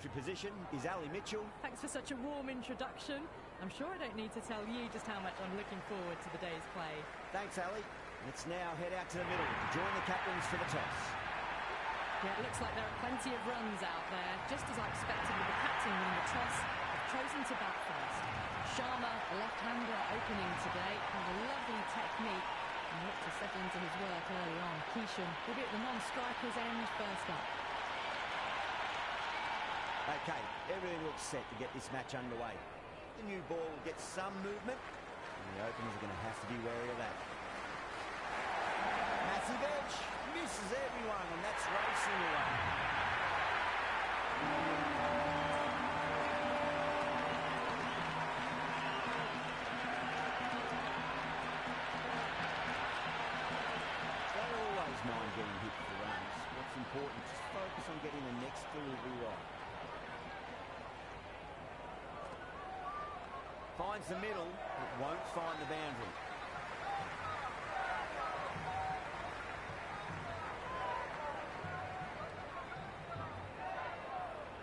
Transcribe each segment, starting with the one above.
commentary position is Ali Mitchell. Thanks for such a warm introduction. I'm sure I don't need to tell you just how much I'm looking forward to the day's play. Thanks, Ali. Let's now head out to the middle to join the captains for the toss. Yeah, it looks like there are plenty of runs out there, just as I expected with the captain winning the toss. I've chosen to bat first. Sharma, a left-hander opening today, has a lovely technique and looked to settle into his work early on. Keesham will be at the non-striker's end first up. Okay, everything looks set to get this match underway. The new ball will get some movement, and the openers are going to have to be wary of that. Massive edge, misses everyone, and that's racing away. Don't always mind getting hit for runs. What's important is focus on getting the next delivery right. Finds the middle, but won't find the boundary.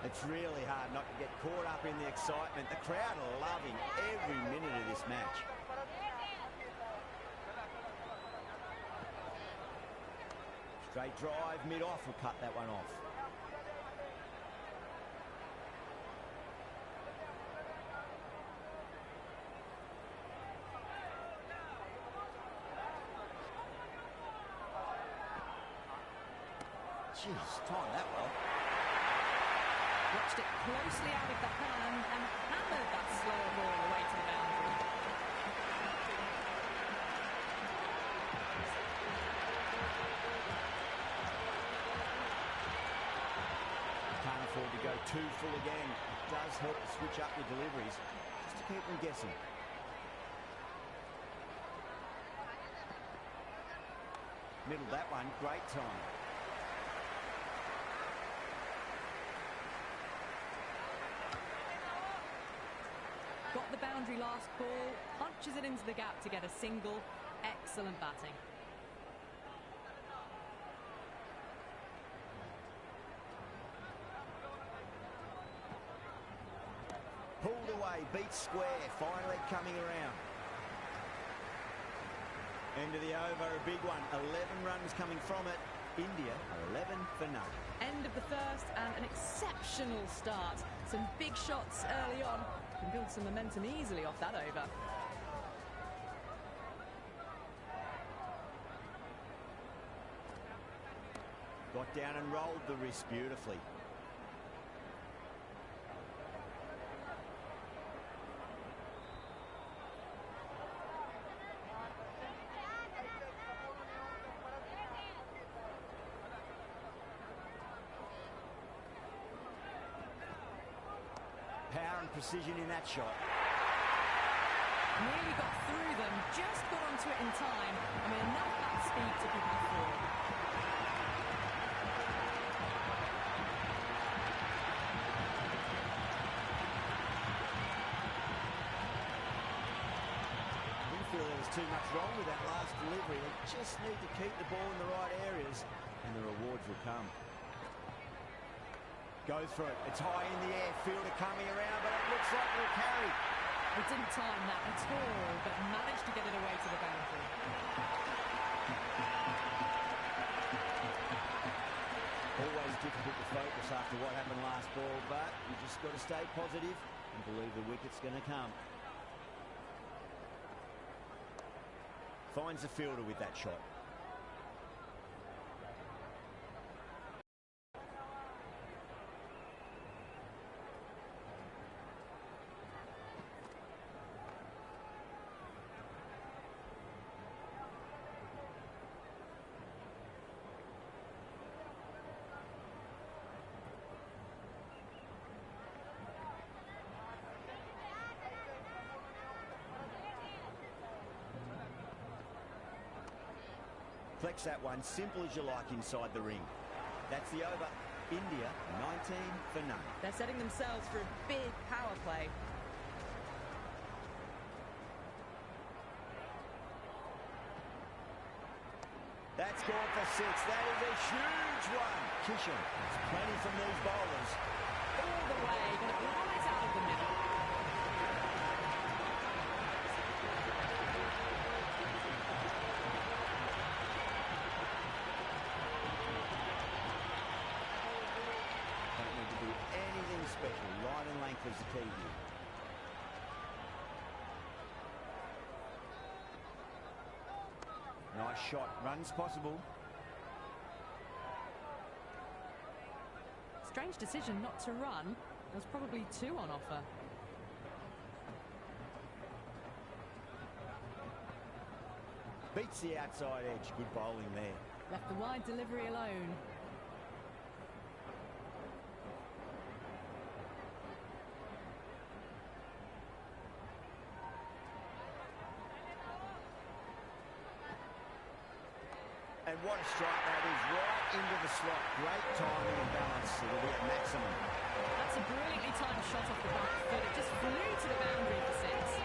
It's really hard not to get caught up in the excitement. The crowd are loving every minute of this match. Straight drive, mid-off will cut that one off. Jeez, timed that well. Watched it closely out of the hand and hammered that slow ball away to the boundary. Can't afford to go too full again. It does help to switch up your deliveries, just to keep them guessing. Middled that one, great time. Got the boundary last ball, punches it into the gap to get a single. Excellent batting. Pulled away, beat square, finally coming around. End of the over, a big one. 11 runs coming from it. India, 11 for none. End of the first and an exceptional start. Some big shots early on. Can build some momentum easily off that over. Got down and rolled the wrist beautifully. Power and precision in that shot. Nearly got through them, just got onto it in time. I mean, enough bat speed to pick up four. I didn't feel there was too much wrong with that last delivery. They just need to keep the ball in the right areas, and the rewards will come. Goes for it. It's high in the air. Fielder coming around, but it looks like it'll carry. He didn't time that at all, but managed to get it away to the boundary. Always difficult to focus after what happened last ball, but you just got to stay positive and believe the wicket's going to come. Finds the fielder with that shot. Flex that one, simple as you like inside the ring. That's the over. India, 19 for none. They're setting themselves for a big power play. That's gone for six. That is a huge one. Keesham, there's plenty from these bowlers. All the is the key here. Nice shot. Runs possible. Strange decision not to run. There was probably two on offer. Beats the outside edge. Good bowling there. Left the wide delivery alone. And what a strike that is, right into the slot. Great timing and balance. It'll be at maximum. That's a brilliantly timed shot off the back foot. It just flew to the boundary for six.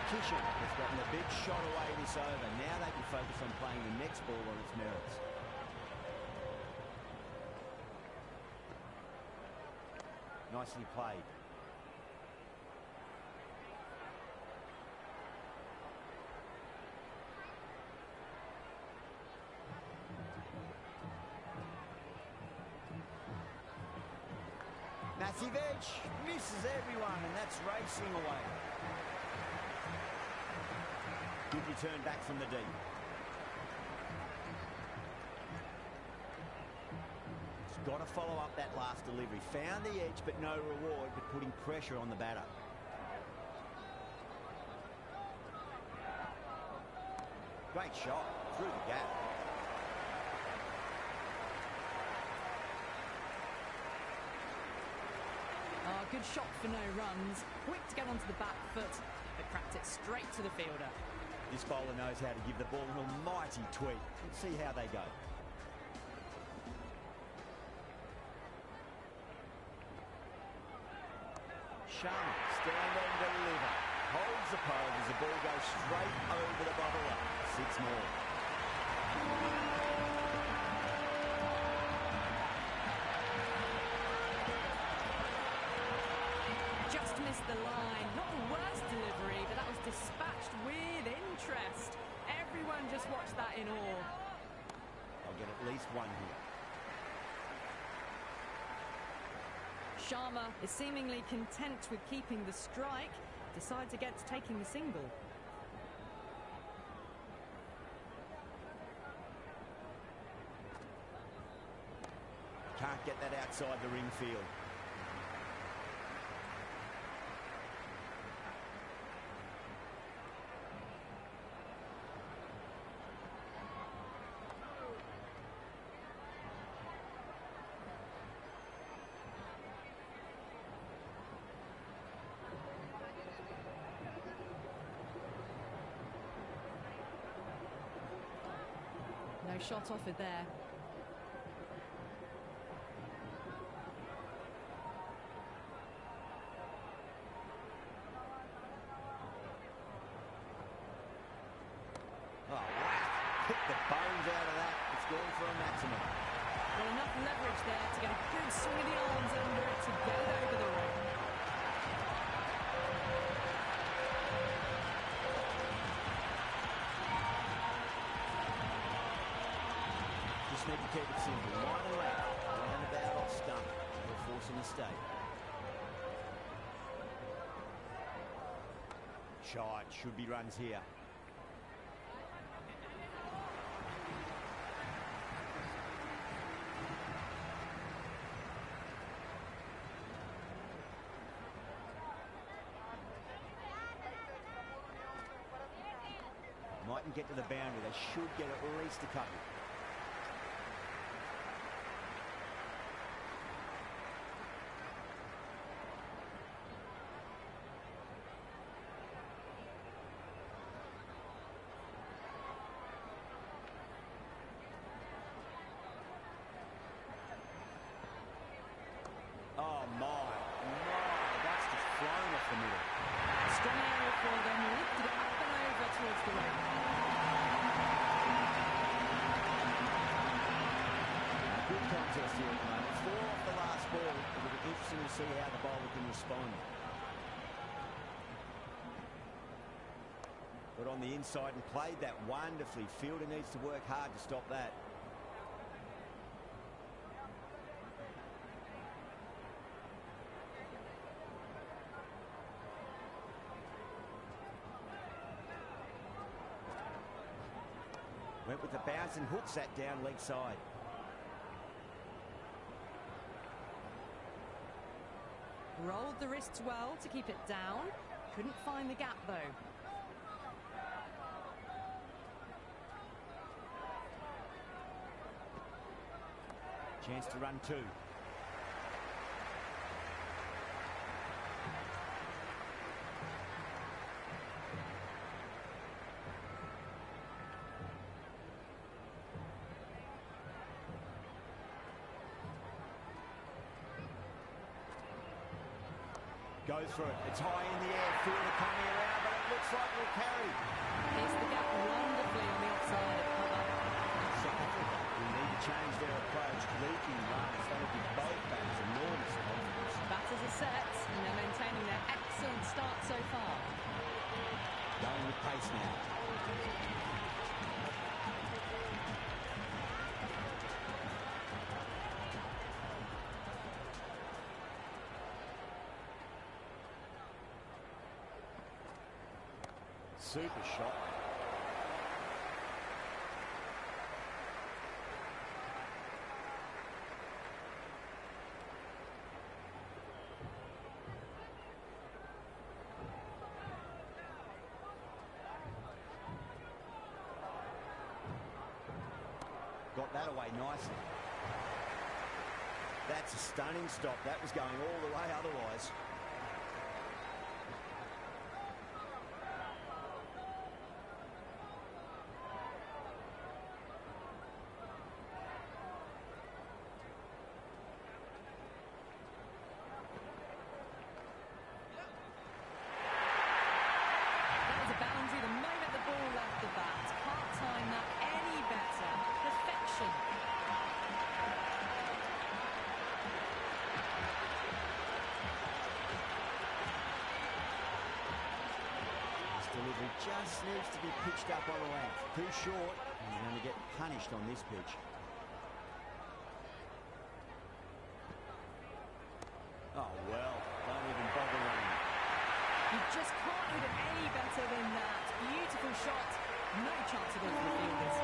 Kishan has gotten a big shot away this over. Now they can focus on playing the next ball on its merits. Nicely played. Massive edge, misses everyone, and that's racing away. Good return back from the deep. He's got to follow up that last delivery. Found the edge, but no reward, but putting pressure on the batter. Great shot, through the gap. Oh, good shot for no runs. Quick to get onto the back foot, but cracked it straight to the fielder. This bowler knows how to give the ball an almighty tweak. Let's see how they go. Shivam, stand and deliver. Holds the pole as the ball goes straight over the bubbler. Six more. Just missed the line. Not the worst delivery, but that was dispatched with interest. Everyone just watched that in awe. I'll get at least one here. Sharma is seemingly content with keeping the strike, decides against taking the single. Can't get that outside the ring field. No shot offered there. Oh, wow. Hit the bones out of that. It's gone for a maximum. Well, enough leverage there to get a good swing of the arms under it to get it over the ring. Just need to keep it simple. Line and left. Round about off stump. It'll force a mistake. Shot. Should be runs here. Mightn't get to the boundary. They should get at least a couple. Oh my, that's just flown off the middle. Strong area for them, lifted it up and over towards the ring. Good contest here at the moment. 4 off the last ball. It'll be interesting to see how the bowler can respond. Got on the inside and played that wonderfully. Fielder needs to work hard to stop that. Went with the bounce and hooks that down leg side. Rolled the wrists well to keep it down. Couldn't find the gap though. Chance to run two. Goes for it. It's high in the air. Fielder coming around, but it looks like it'll carry. Pierced the gap wonderfully on the offside of cover. We need to change their approach. Leaking runs. That'll give both batters enormous confidence. Batters are set, and they're maintaining their excellent start so far. Going with pace now. Super shot. Got that away nicely. That's a stunning stop. That was going all the way otherwise. Just needs to be pitched up on a length. Too short, and he's going to get punished on this pitch. Oh, well, don't even bother running. You just can't hit it any better than that. Beautiful shot. No chance of it for the fielders.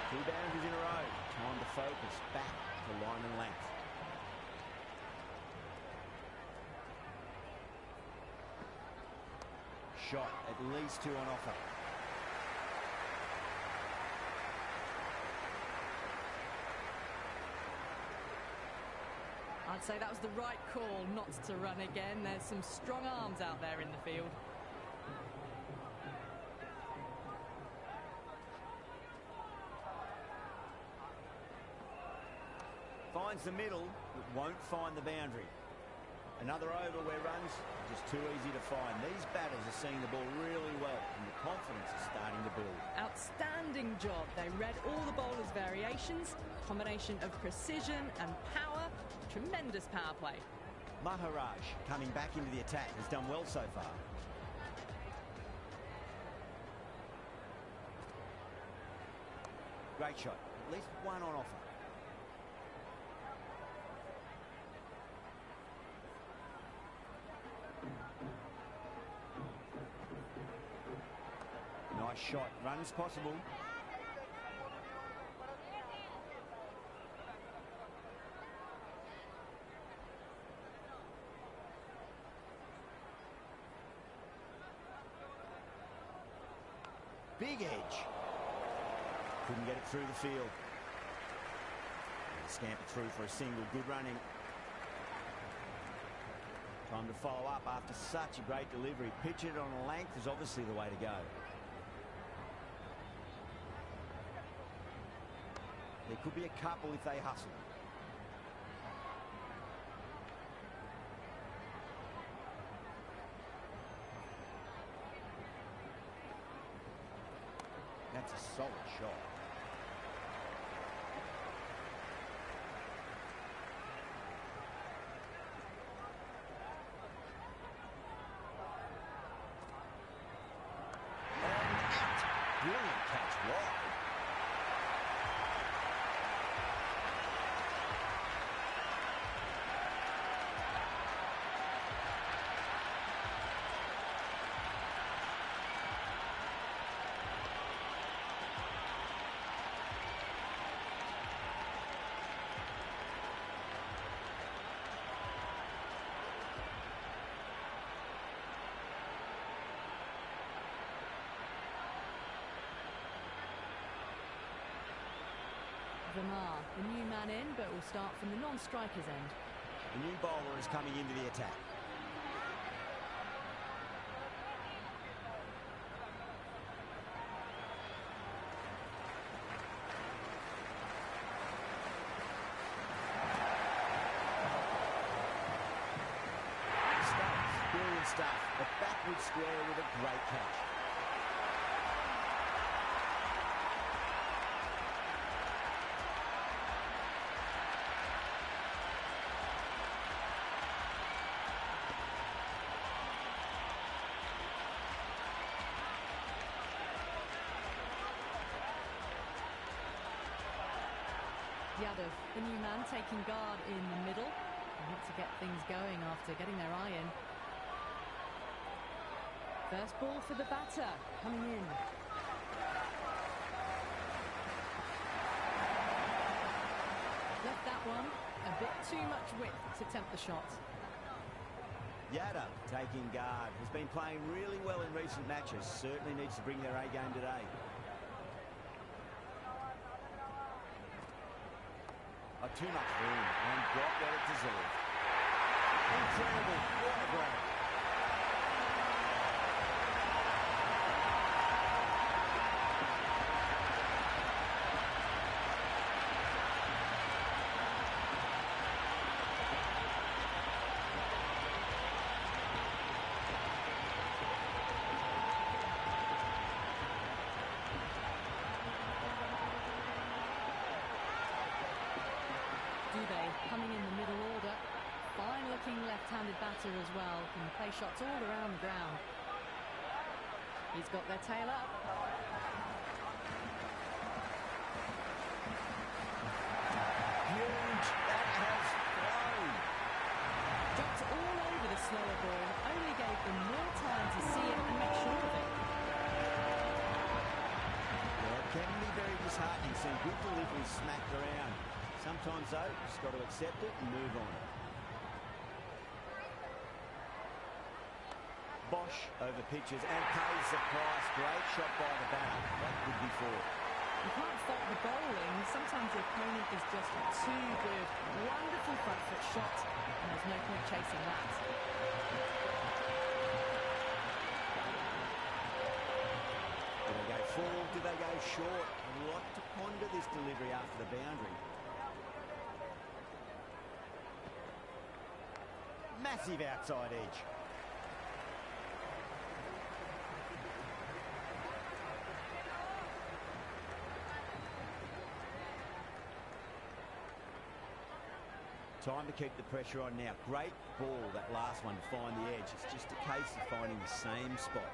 Two boundaries in a row. Time to focus back to line and length. Shot, at least two on offer. I'd say that was the right call not to run again. There's some strong arms out there in the field. Finds the middle, but won't find the boundary. Another over where runs are just too easy to find. These batters are seeing the ball really well, and the confidence is starting to build. Outstanding job. They read all the bowler's variations, combination of precision and power. Tremendous power play. Maharaj, coming back into the attack, has done well so far. Great shot. At least one on offer. Nice shot. Runs possible. Big edge. Couldn't get it through the field. Scamper through for a single. Good running. Time to follow up after such a great delivery. Pitch it on a length is obviously the way to go. There could be a couple if they hustle. That's a solid shot. Brilliant catch wide. Vermar, the new man in, but will start from the non-striker's end. The new bowler is coming into the attack. Brilliant stuff. A backward square with a great catch. Yadav, the new man, taking guard in the middle. They need to get things going after getting their eye in. First ball for the batter, coming in. Left that one, a bit too much width to tempt the shot. Yadav taking guard, has been playing really well in recent matches, certainly needs to bring their A game today. Too much room and got what it deserved. Incredible, what a grab. Dube coming in the middle order. Fine looking left-handed batter as well. Can play shots all around the ground. He's got their tail up. Huge. That has flown. Dropped all over the slower ball. Only gave them more time to see it and make sure of it. Well, it can be very disheartening seeing good delivery smacked around. Sometimes, though, you've just got to accept it and move on. Bosch over pitches and pays the price. Great shot by the batter. That could be four. You can't fault the bowling. Sometimes the opponent is just too good. Wonderful front foot shot, and there's no point chasing that. Do they go full? Do they go short? A lot to ponder this delivery after the boundary. Massive outside edge. Time to keep the pressure on now. Great ball, that last one, to find the edge. It's just a case of finding the same spot.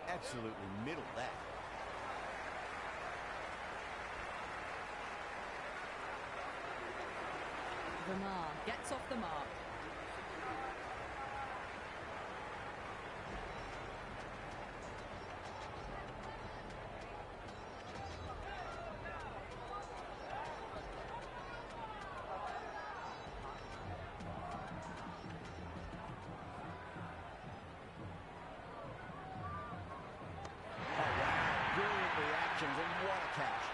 Absolutely middle that. Vermar gets off the mark. Brilliant reactions, and what a catch.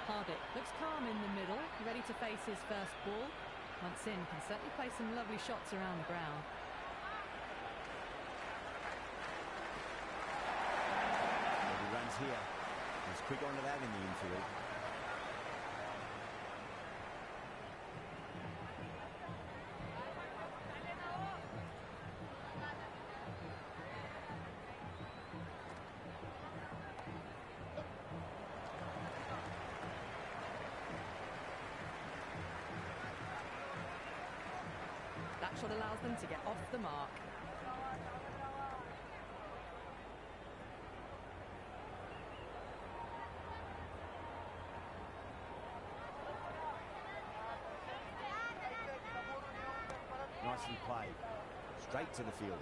Hardik looks calm in the middle, ready to face his first ball. Once in, can certainly play some lovely shots around the ground. He runs here. He's quick onto that in the infield. That shot allows them to get off the mark. nicely played. Straight to the fielder.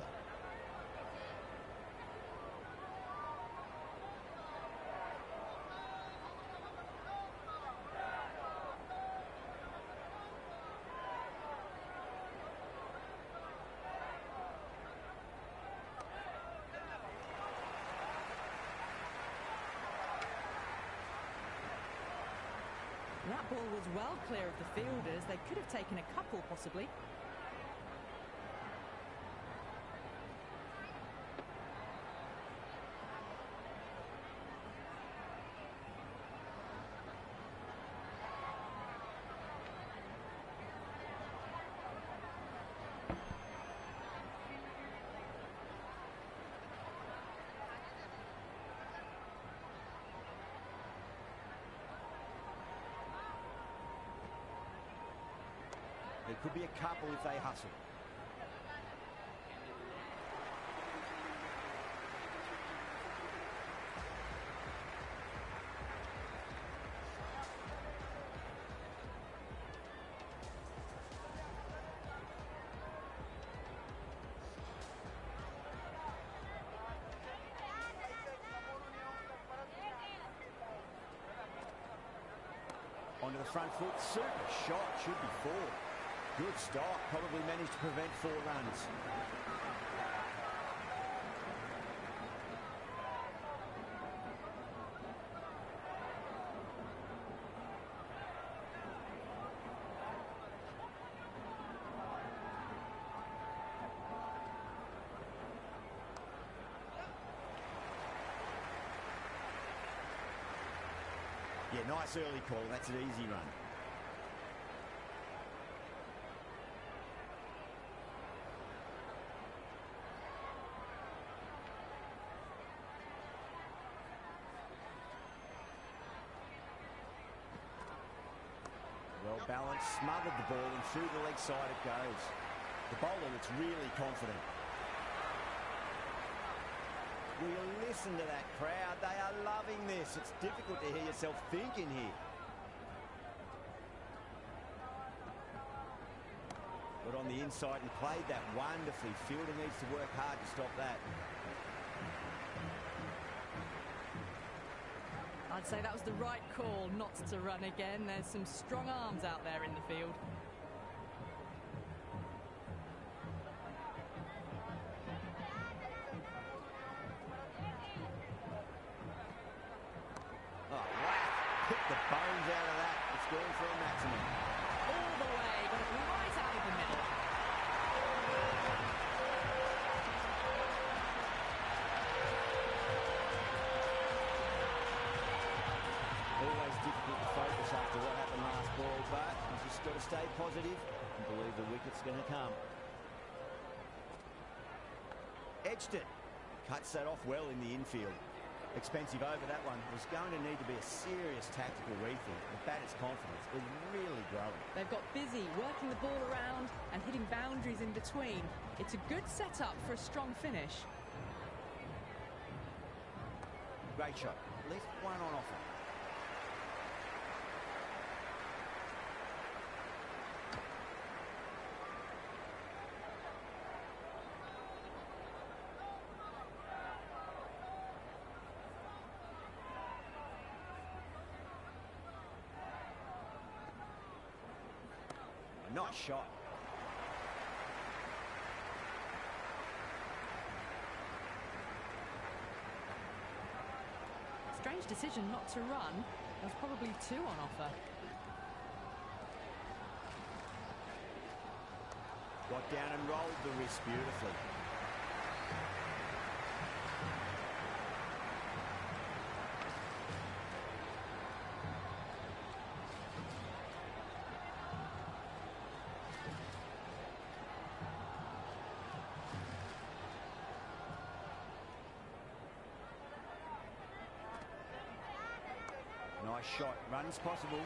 That ball was well clear of the fielders. They could have taken a couple, possibly. There could be a couple if they hustle. Onto the front foot. Super shot. Should be four. Good stop. Probably managed to prevent 4 runs. Yeah, nice early call. That's an easy run. Well balanced, smothered the ball, and through the leg side it goes. The bowler looks really confident. Will you listen to that crowd? They are loving this. It's difficult to hear yourself thinking here. Got on the inside and played that wonderfully. Fielder needs to work hard to stop that. I'd say that was the right call not to run again. There's some strong arms out there in the field. Oh, wow. Pick the bones out of that. It's going for a maximum. All the way, got it right out of the middle. Always difficult to focus after what happened last ball, but you've just got to stay positive and believe the wicket's going to come. Edged it. Cuts that off well in the infield. Expensive over that one. There's going to need to be a serious tactical rethink. The batter's confidence is really growing. They've got busy working the ball around and hitting boundaries in between. It's a good setup for a strong finish. Great shot. At least one on offer. A nice shot. Strange decision not to run. There's probably 2 on offer. Got down and rolled the wrist beautifully. Nice shot. Runs possible.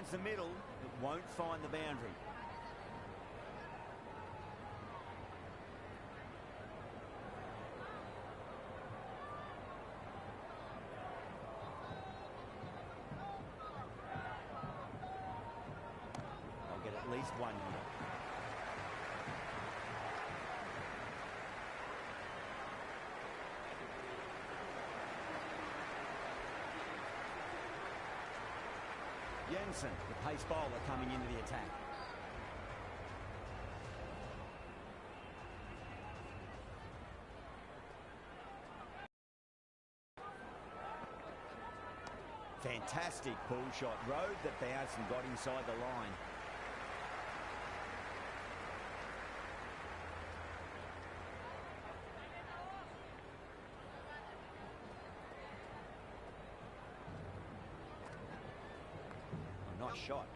finds the middle, it won't find the boundary. I'll get at least one here. Jensen, the pace bowler, coming into the attack. Fantastic pull shot. Rode the bounce and got inside the line. Nice shot.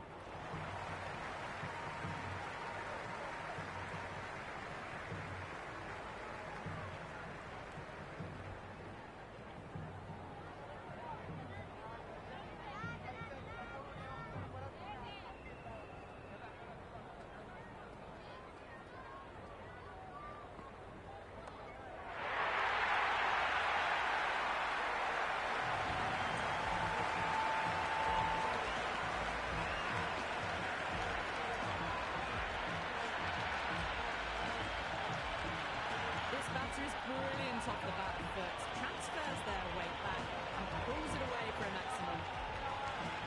Brilliant off the back foot, transfers their weight back and pulls it away for a maximum.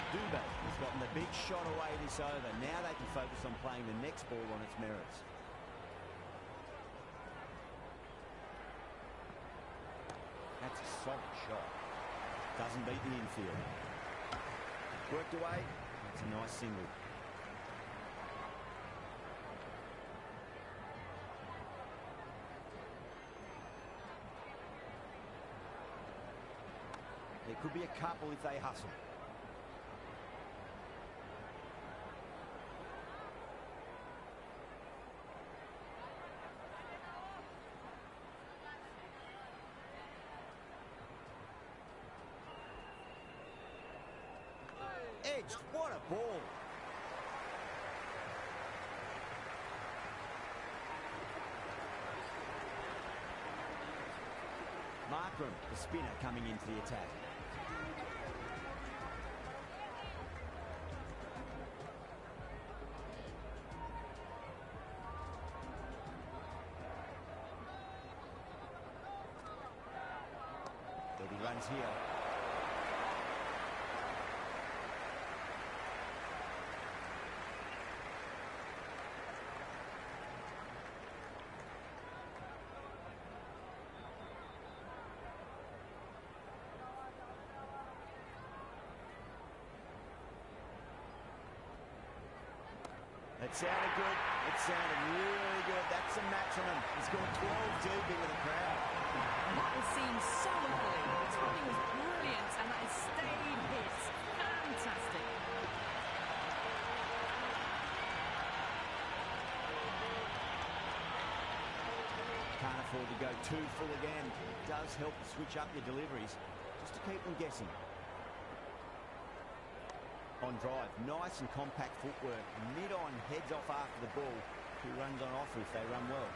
Dube has gotten the big shot away this over. Now they can focus on playing the next ball on its merits. That's a solid shot. Doesn't beat the infield. Worked away. That's a nice single. There could be a couple if they hustle. Edged, what a ball. Markram, the spinner, coming into the attack. There'll be runs here. It sounded good. It sounded really good. That's a maximum. He's got 12 Dube with the crowd. That was seen so early. The timing was brilliant, and that has stayed his. Fantastic. Can't afford to go too full again. It does help to switch up your deliveries, just to keep them guessing. On drive, nice and compact footwork. Mid-on, heads off after the ball. 2 runs on offer if they run well.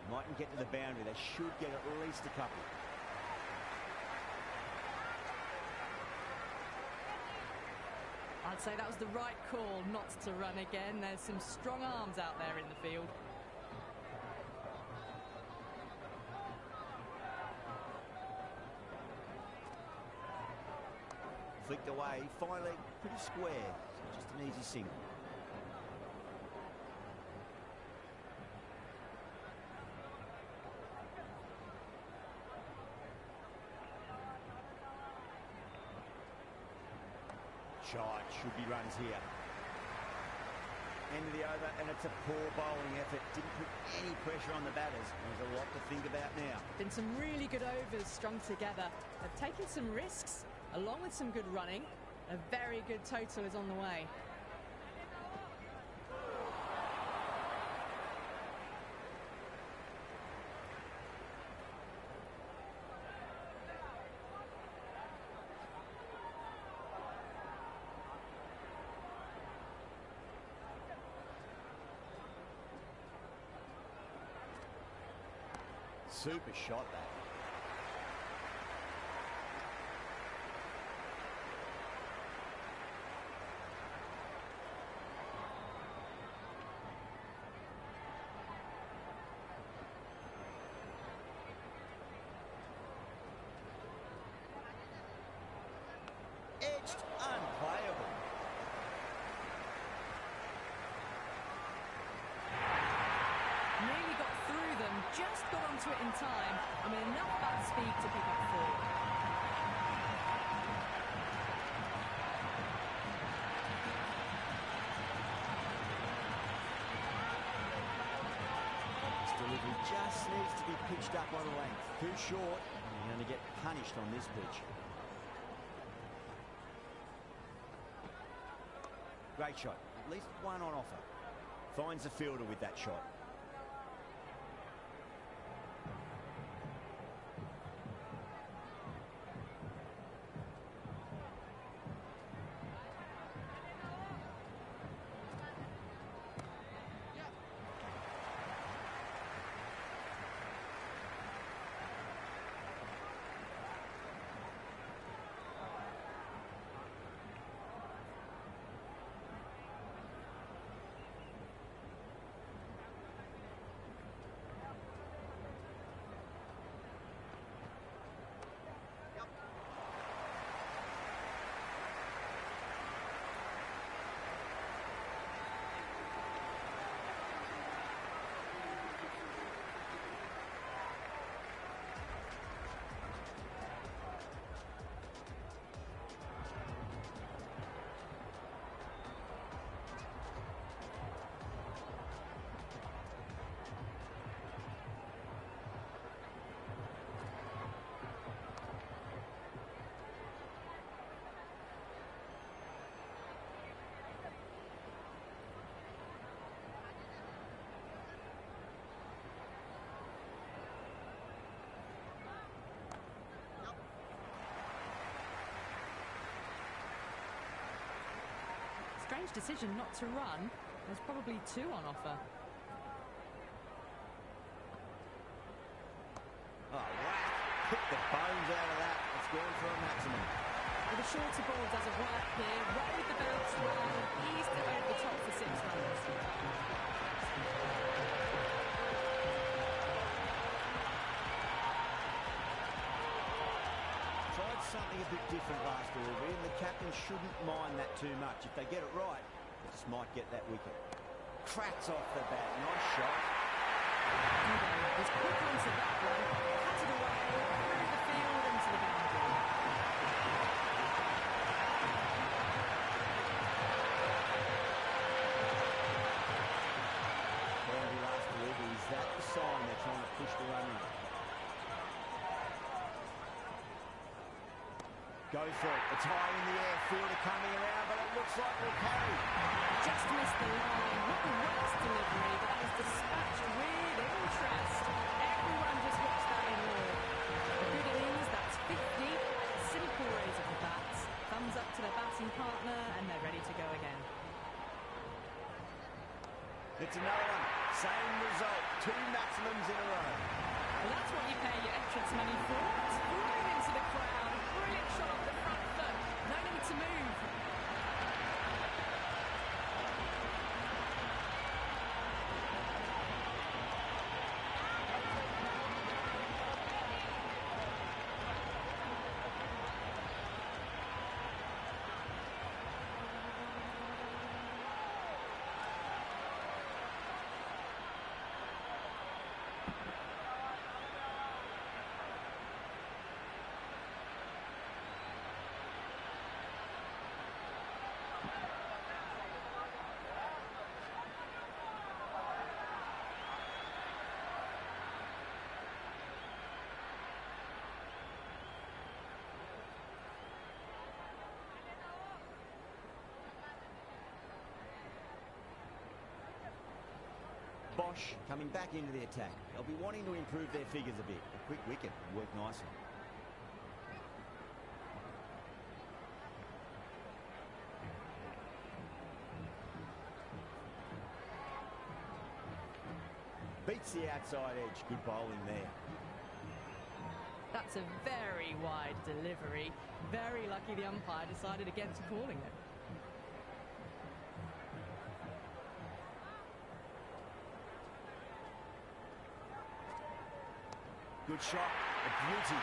Mightn't get to the boundary. They should get at least a couple. I'd say that was the right call not to run again. There's some strong arms out there in the field. Flicked away, finally pretty square. So just an easy single. Shot, should be runs here. End of the over, and it's a poor bowling effort. Didn't put any pressure on the batters. There's a lot to think about now. Been some really good overs strung together. They've taken some risks, along with some good running. A very good total is on the way. Super shot that. Edged, unplayable. Nearly got through them, just got onto it in time, and with enough bat speed to pick up 4. This delivery just needs to be pitched up on length. Too short, and you're going to get punished on this pitch. Great shot. At least one on offer. Finds the fielder with that shot. Strange decision not to run. There's probably 2 on offer. Oh, wow. Hit the bones out of that. It's gone for a maximum. With a shorter ball doesn't work here. Rode the bounce well, eased it over the top for 6 runs. Tried something a bit different last delivery, and the captain shouldn't mind that too much. If they get it right, they just might get that wicket. Cracks off the bat. Nice shot. Dube was quick onto that one, cut it away, through the field into the boundary. Boundary last delivery. Is that the sign they're trying to push the run in? Go for it. It's high in the air. Fielder coming around, but it looks like we'll carry. Just missed the line. Not the worst delivery, but that was dispatched with interest. Everyone just watched that in awe. A good innings, that's 50. Simple raise of the bats. Thumbs up to their batting partner, and they're ready to go again. It's another one. Same result. 2 maximums in a row. Well, that's what you pay your entrance money for. Right into the crowd. A brilliant shot off the front foot. No need to move. Bosch coming back into the attack. They'll be wanting to improve their figures a bit. A quick wicket would work nicely. Beats the outside edge. Good bowling there. That's a very wide delivery. Very lucky the umpire decided against calling it. Good shot, a beauty.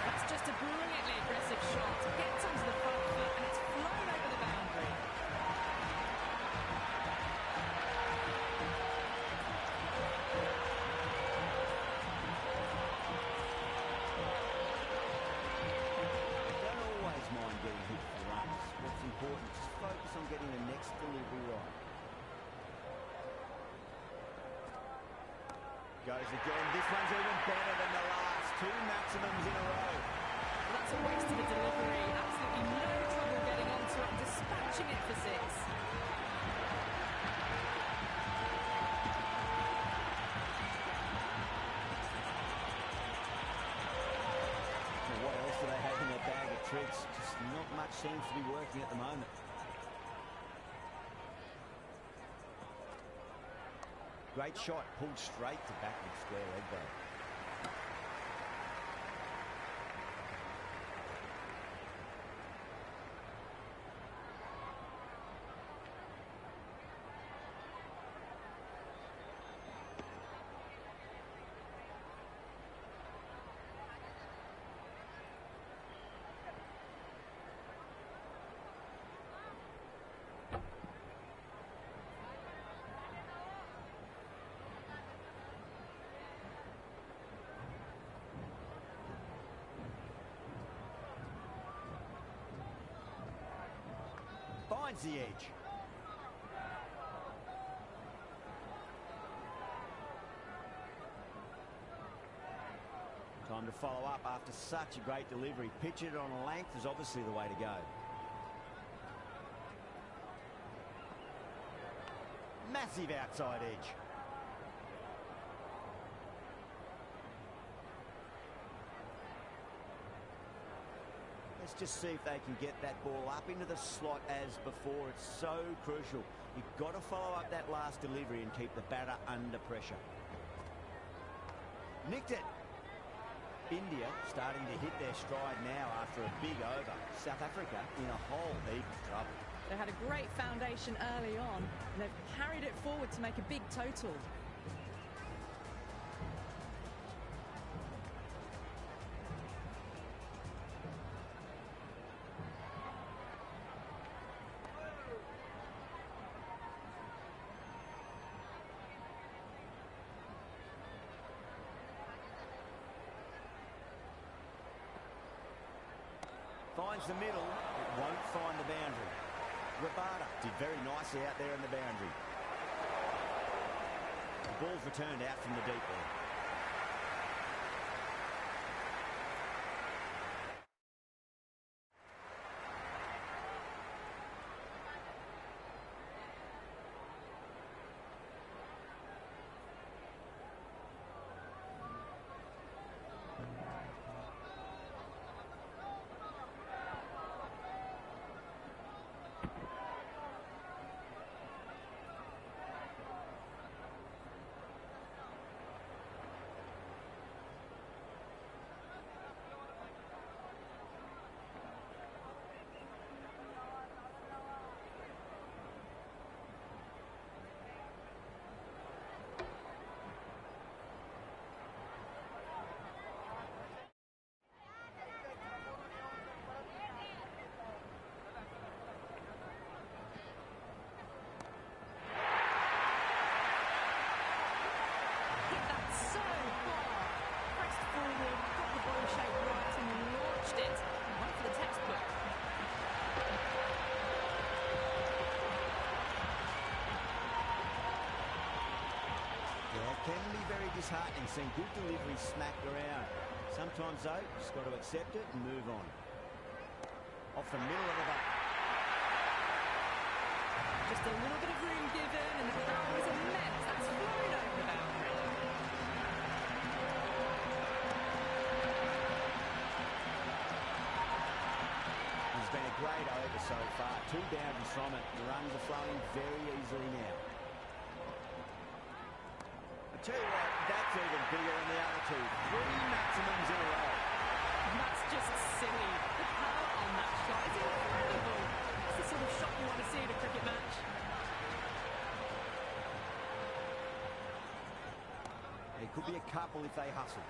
That's just a brilliantly aggressive shot. Gets onto the front foot and it's flown over the boundary. Don't always mind getting hit for runs. What's important, just focus on getting the next delivery right. Goes again. This one's even better than the last. 2 maximums in a row. Well, that's a waste of a delivery. Absolutely no trouble getting onto it, dispatching it for 6. Well, what else do they have in their bag of tricks? Just not much seems to be working at the moment. Great shot, pulled straight to backward square leg though. Finds the edge. Time to follow up after such a great delivery. Pitch it on a length is obviously the way to go. Massive outside edge. Let's just see if they can get that ball up into the slot as before. It's so crucial. You've got to follow up that last delivery and keep the batter under pressure. Nicked it. India starting to hit their stride now after a big over. South Africa in a whole heap of trouble. They had a great foundation early on, and they've carried it forward to make a big total. Finds the middle, it won't find the boundary. Rabada did very nicely out there in the boundary. The ball's returned out from the deep ball. Can be very disheartening seeing good delivery smacked around. Sometimes though, just got to accept it and move on. Off the middle of the bat. Just a little bit of room given and the power is immense. That's flown over the boundary. It's been a great over so far. 2 boundaries from it. The runs are flowing very easily now. Tell you what, that's even bigger than the other two. 3 maximums in a row. That's just silly. The power on that shot is incredible. It's the sort of shot you want to see in a cricket match. It could be a couple if they hustle.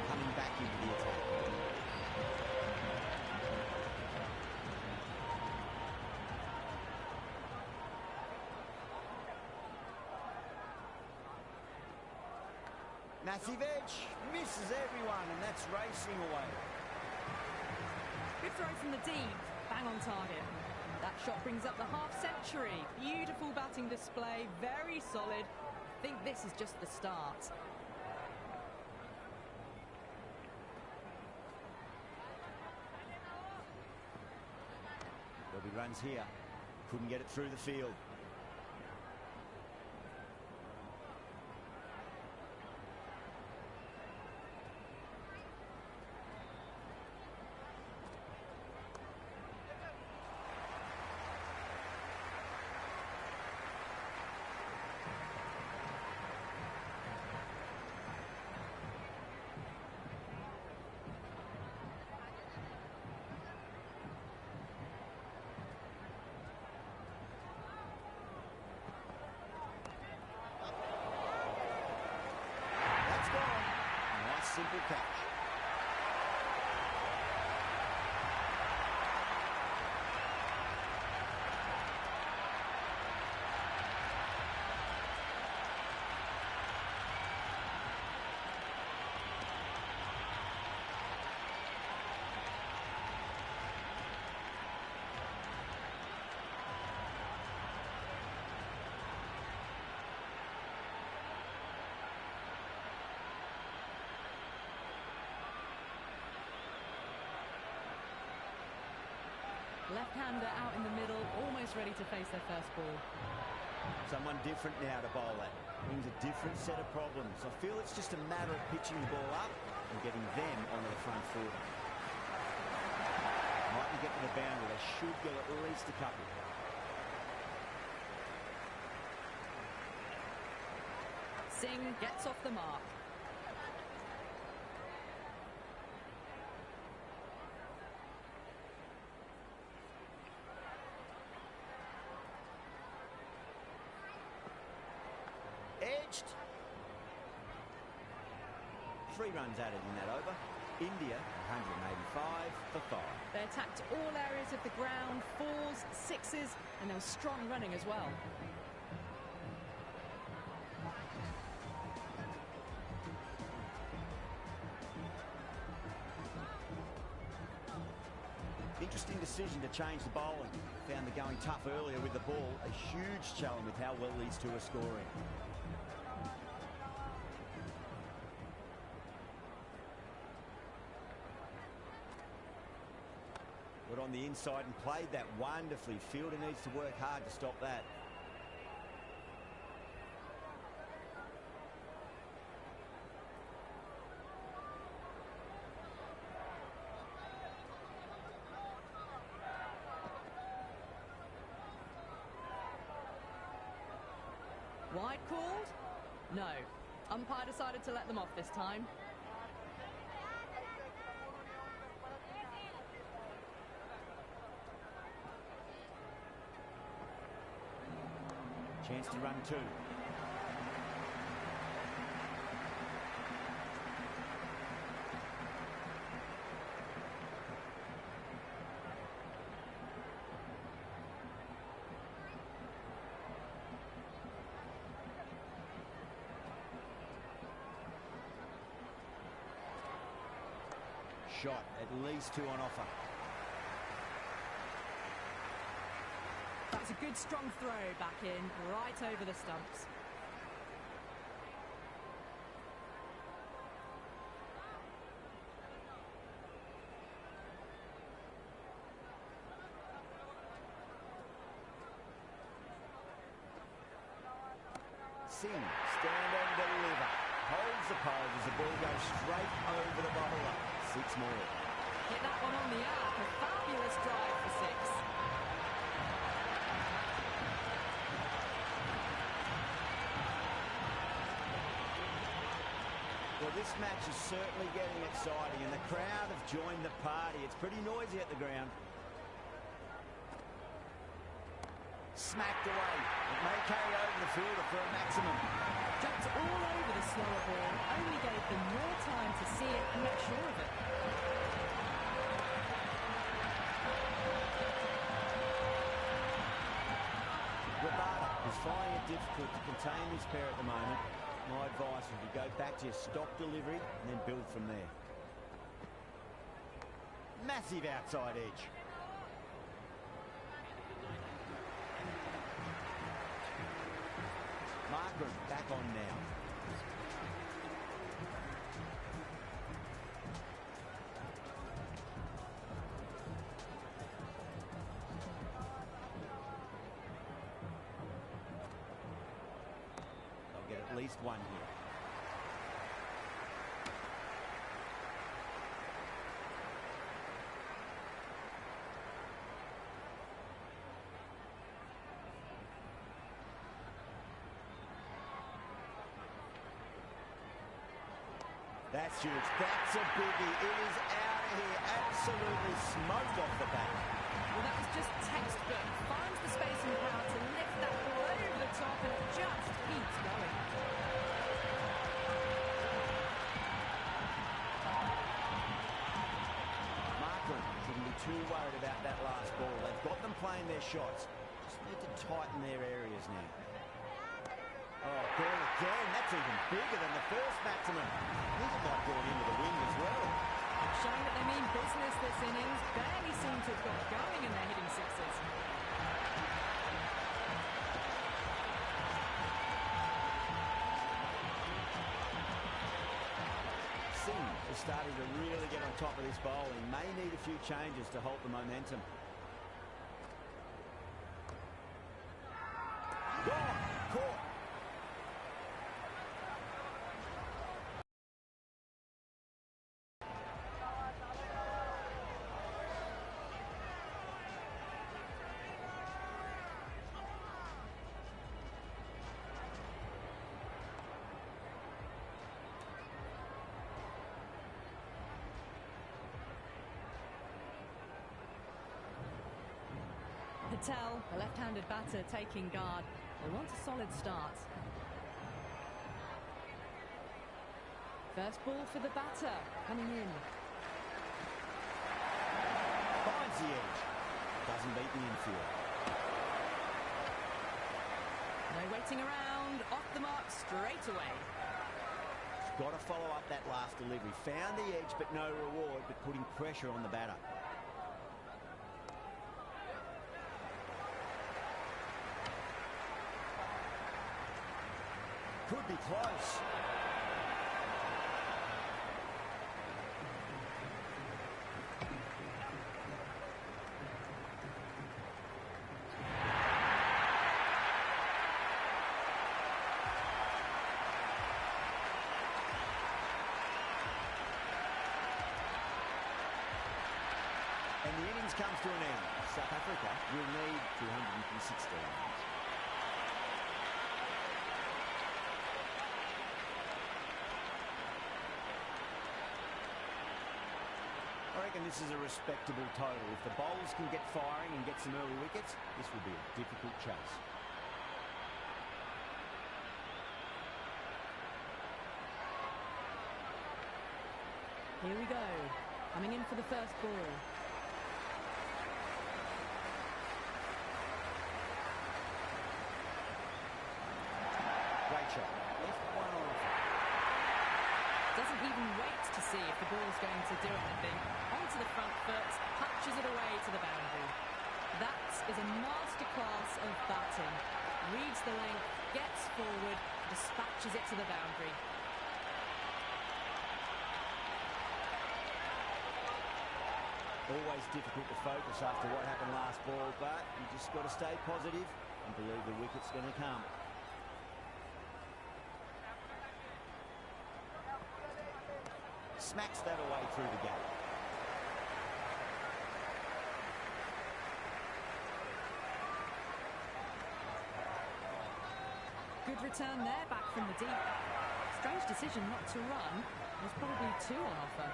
Coming back into the attack. Massive edge, misses everyone, and that's racing away. Good throw from the deep, bang on target. That shot brings up the half-century. Beautiful batting display, very solid. I think this is just the start. Dube runs here, couldn't get it through the field. Simple catch. Left-hander out in the middle, almost ready to face their first ball. Someone different now to bowl at. Brings a different set of problems. I feel it's just a matter of pitching the ball up and getting them onto the front foot. Mightn't get to the boundary. They should get at least a couple. Singh gets off the mark. Edged. 3 runs added in that over. India 185 for 5. They attacked all areas of the ground, 4s, 6s, and there was strong running as well. Interesting decision to change the bowling. Found the going tough earlier with the ball. A huge challenge with how well these two are scoring. Got on the inside and played that wonderfully. Fielder needs to work hard to stop that. Wide called? No. Umpire decided to let them off this time. Chance to run 2. Shot, at least 2 on offer. That's a good strong throw back in, right over the stumps. Singh, stand and deliver. Holds the pose as the ball goes straight over the bowler. 6 more. Hit that one on the arc. A fabulous drive for 6. Well, this match is certainly getting exciting, and the crowd have joined the party. It's pretty noisy at the ground. Smacked away. It may carry over the fielder for a maximum. Jumped all over the slower ball. Only gave them more time to see it and make sure of it. Rabada is finding it difficult to contain this pair at the moment. My advice would be go back to your stock delivery and then build from there. Massive outside edge. Margaret back on now. They'll get at least one here. That's huge. That's a biggie. It is out of here. Absolutely smoked off the bat. Well, that was just textbook. Finds the space and power to lift that ball over the top and it just keeps going. Markram shouldn't be too worried about that last ball. They've got them playing their shots. Just need to tighten their areas now. Oh, ball again. That's even bigger than the first maximum. I think it might go into the wind as well. Showing that they mean business this innings. Barely seem to have got going and they're hitting sixes. Singh is starting to really get on top of this bowl. He may need a few changes to hold the momentum. Gone. Caught. Patel, the left-handed batter, taking guard. They want a solid start. First ball for the batter, coming in. Finds the edge. Doesn't beat the infield. No waiting around. Off the mark straight away. Got to follow up that last delivery. Found the edge, but no reward, but putting pressure on the batter. Could be close. And the innings comes to an end. South Africa will need 216. I reckon this is a respectable total. If the bowlers can get firing and get some early wickets, this will be a difficult chase. Here we go. Coming in for the first ball. Great shot. Left one off. Doesn't even wait to see if the ball's going to do anything. Onto the front foot, punches it away to the boundary. That is a masterclass of batting. Reads the length, gets forward, dispatches it to the boundary. Always difficult to focus after what happened last ball, but you just got to stay positive and believe the wicket's going to come. smacks that away through the gap. Good return there, back from the deep. Strange decision not to run. There's probably two on offer.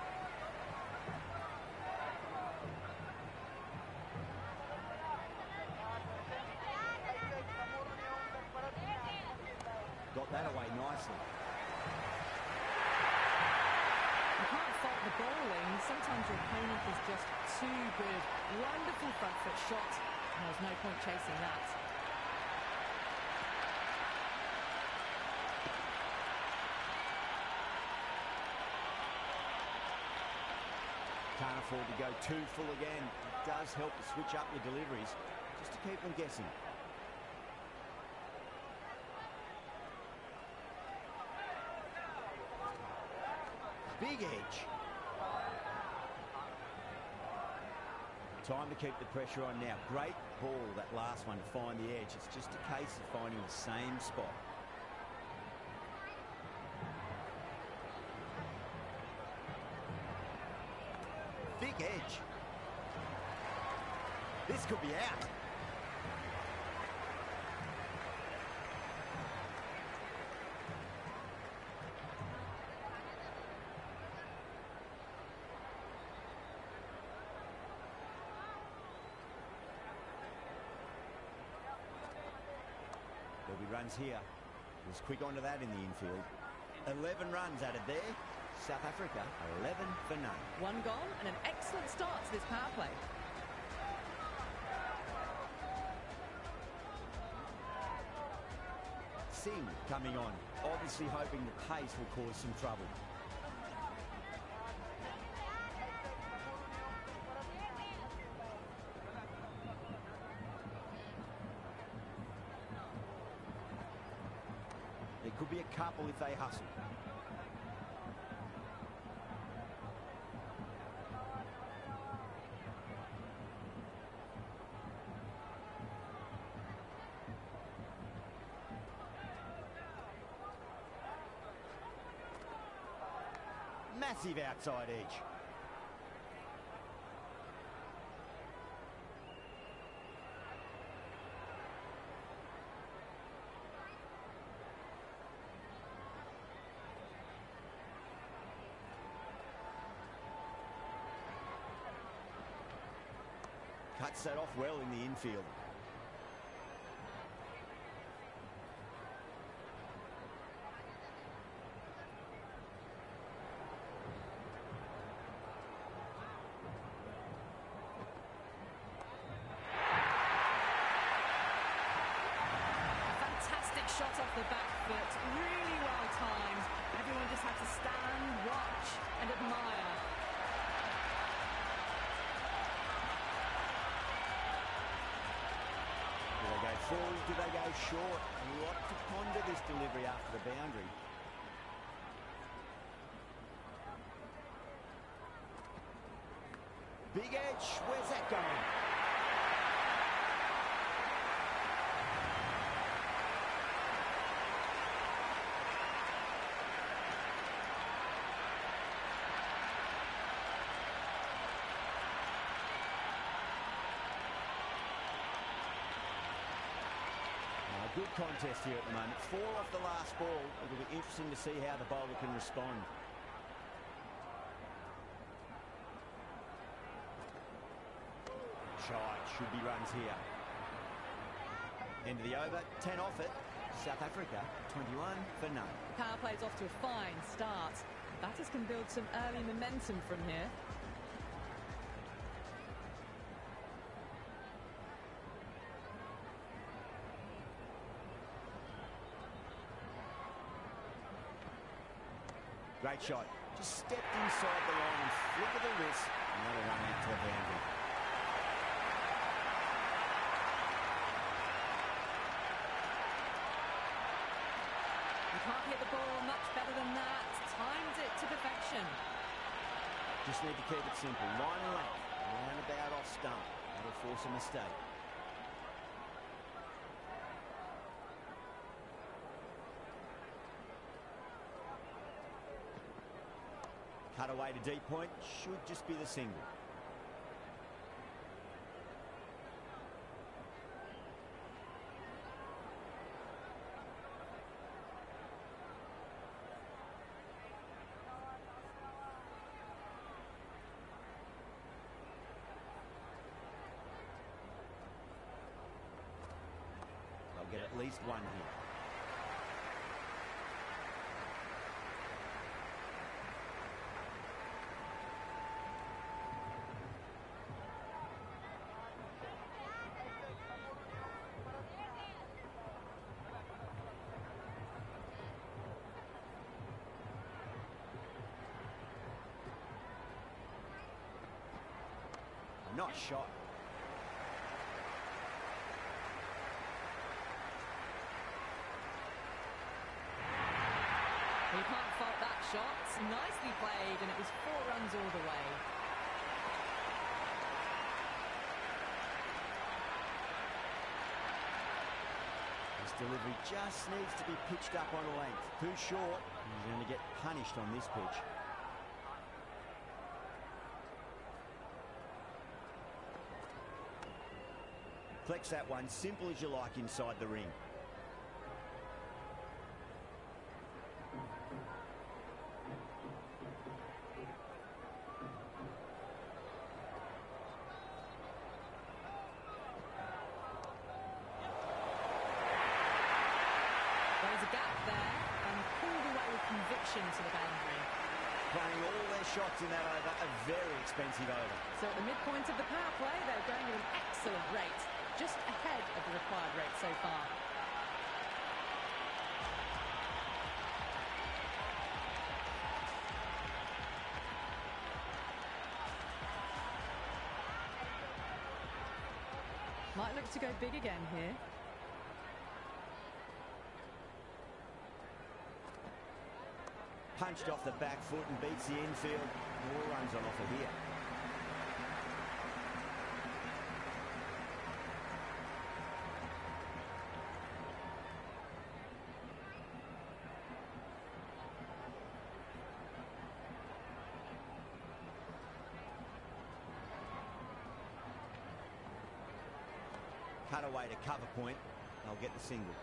Got that away nicely. You can't fault the bowling. Sometimes your opponent is just too good. Wonderful front foot shot. And there's no point chasing that. Can't afford to go too full again. It does help to switch up your deliveries, just to keep them guessing. Big edge. Time to keep the pressure on now. Great ball, that last one, to find the edge. It's just a case of finding the same spot. Big edge. This could be out. There'll be runs here. He was quick onto that in the infield. 11 runs added there. South Africa, 11 for none. One gone and an excellent start to this power play. Singh coming on, obviously hoping the pace will cause some trouble. There could be a couple if they hustle. Massive outside edge. Cuts that off well in the infield. Shot off the back foot, really well timed. Everyone just had to stand, watch and admire. Do they go full? Do they go short? A lot to ponder this delivery after the boundary. Big edge, where's that going? Good contest here at the moment. 4 off the last ball. It'll be interesting to see how the bowler can respond. Shot, should be runs here. End of the over, 10 off it. South Africa, 21 for none. Power play's off to a fine start. Batters can build some early momentum from here. Great shot. Just stepped inside the line and flick of the wrist. Another run out to the boundary. You can't hit the ball much better than that. Timed it to perfection. Just need to keep it simple. Line and length. Roundabout off stump. That'll force a mistake. Cut away to deep point. Should just be the single. They'll get at least one here. Not shot. You can't fault that shot. Nicely played, and it was 4 runs all the way. This delivery just needs to be pitched up on a length. Too short. He's going to get punished on this pitch. Flex that one, simple as you like inside the ring. There's a gap there, and pulled away with conviction to the boundary. Playing all their shots in that over, a very expensive over. So at the midpoint of the power play, they're going at an excellent rate. Just ahead of the required rate so far. Might look to go big again here. Punched off the back foot and beats the infield. More runs on offer here. Cut away to cover point. They'll get the single.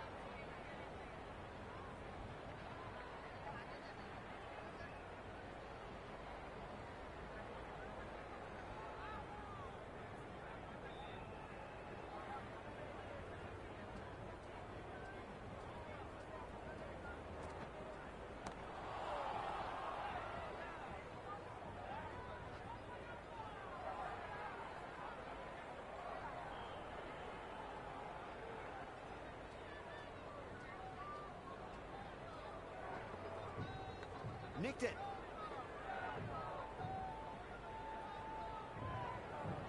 Nicked it.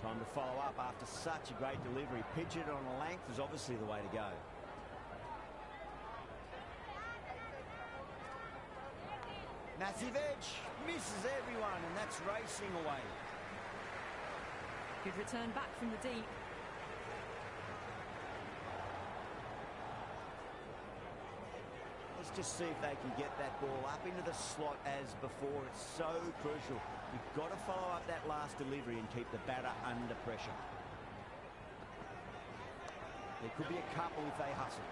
Time to follow up after such a great delivery. Pitch it on a length is obviously the way to go. Massive edge. Misses everyone, and that's racing away. Good return back from the deep. Let's just see if they can get that ball up into the slot as before. It's so crucial. You've got to follow up that last delivery and keep the batter under pressure. There could be a couple if they hustle.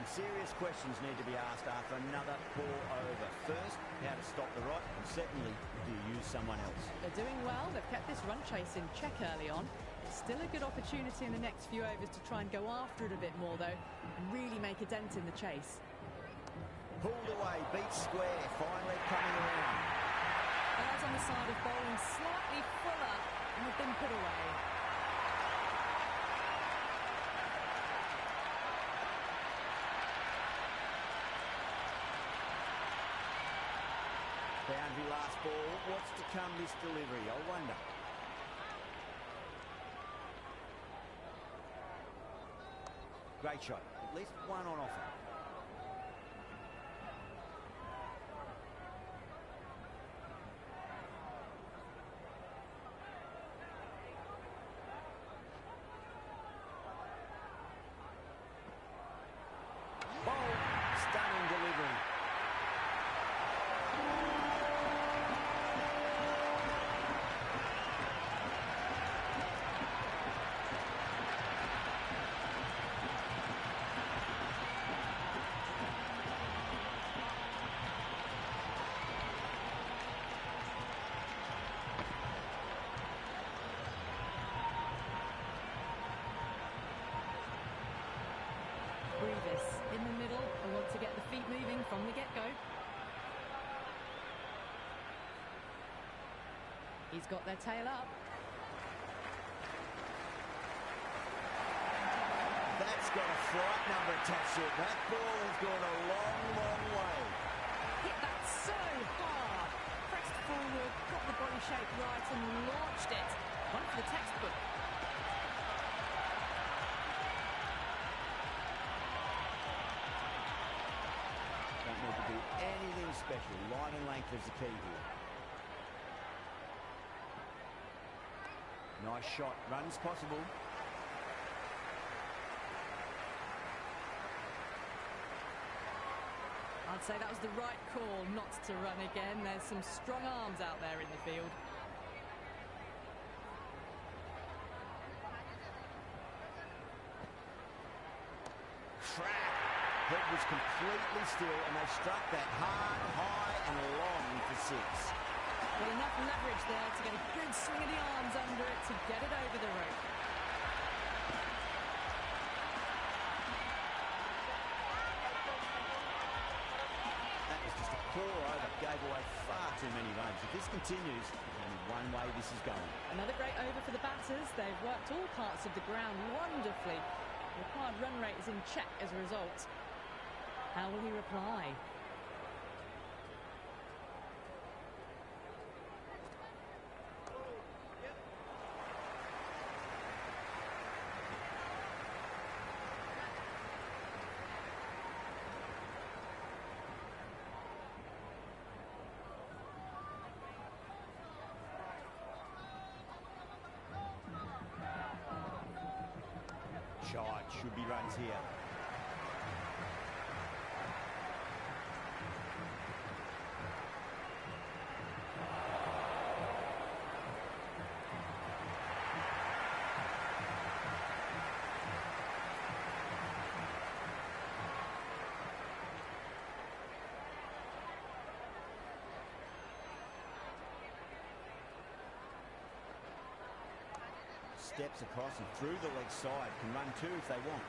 Some serious questions need to be asked after another poor over. First, how to stop the rot, and secondly, do you use someone else? They're doing well. They've kept this run chase in check early on. Still a good opportunity in the next few overs to try and go after it a bit more, though, and really make a dent in the chase. Pulled away, beat square, finally coming around. Birds on the side of bowling slightly fuller and have been put away. Boundary last ball. What's to come this delivery? I wonder. Great shot. At least one on offer. Bold. Stunning delivery. He's got their tail up. That's got a flight number attached to it. That ball has gone a long, long way. Hit that so hard. Pressed forward, got the body shape right and launched it. One for the textbook. Don't need to do anything special. Line and length is the key here. Nice shot. Runs possible. I'd say that was the right call not to run again. There's some strong arms out there in the field. Crack. Head was completely still and they struck that hard, high and long for 6. Got enough leverage there to get a good swing of the arms under it to get it over the rope. Poor over, gave away far too many runs. If this continues, there's only one way this is going. Another great over for the batters. They've worked all parts of the ground wonderfully. The required run rate is in check as a result. How will he reply? Shot, should be runs here. Steps across and through the leg side. Can run 2 if they want.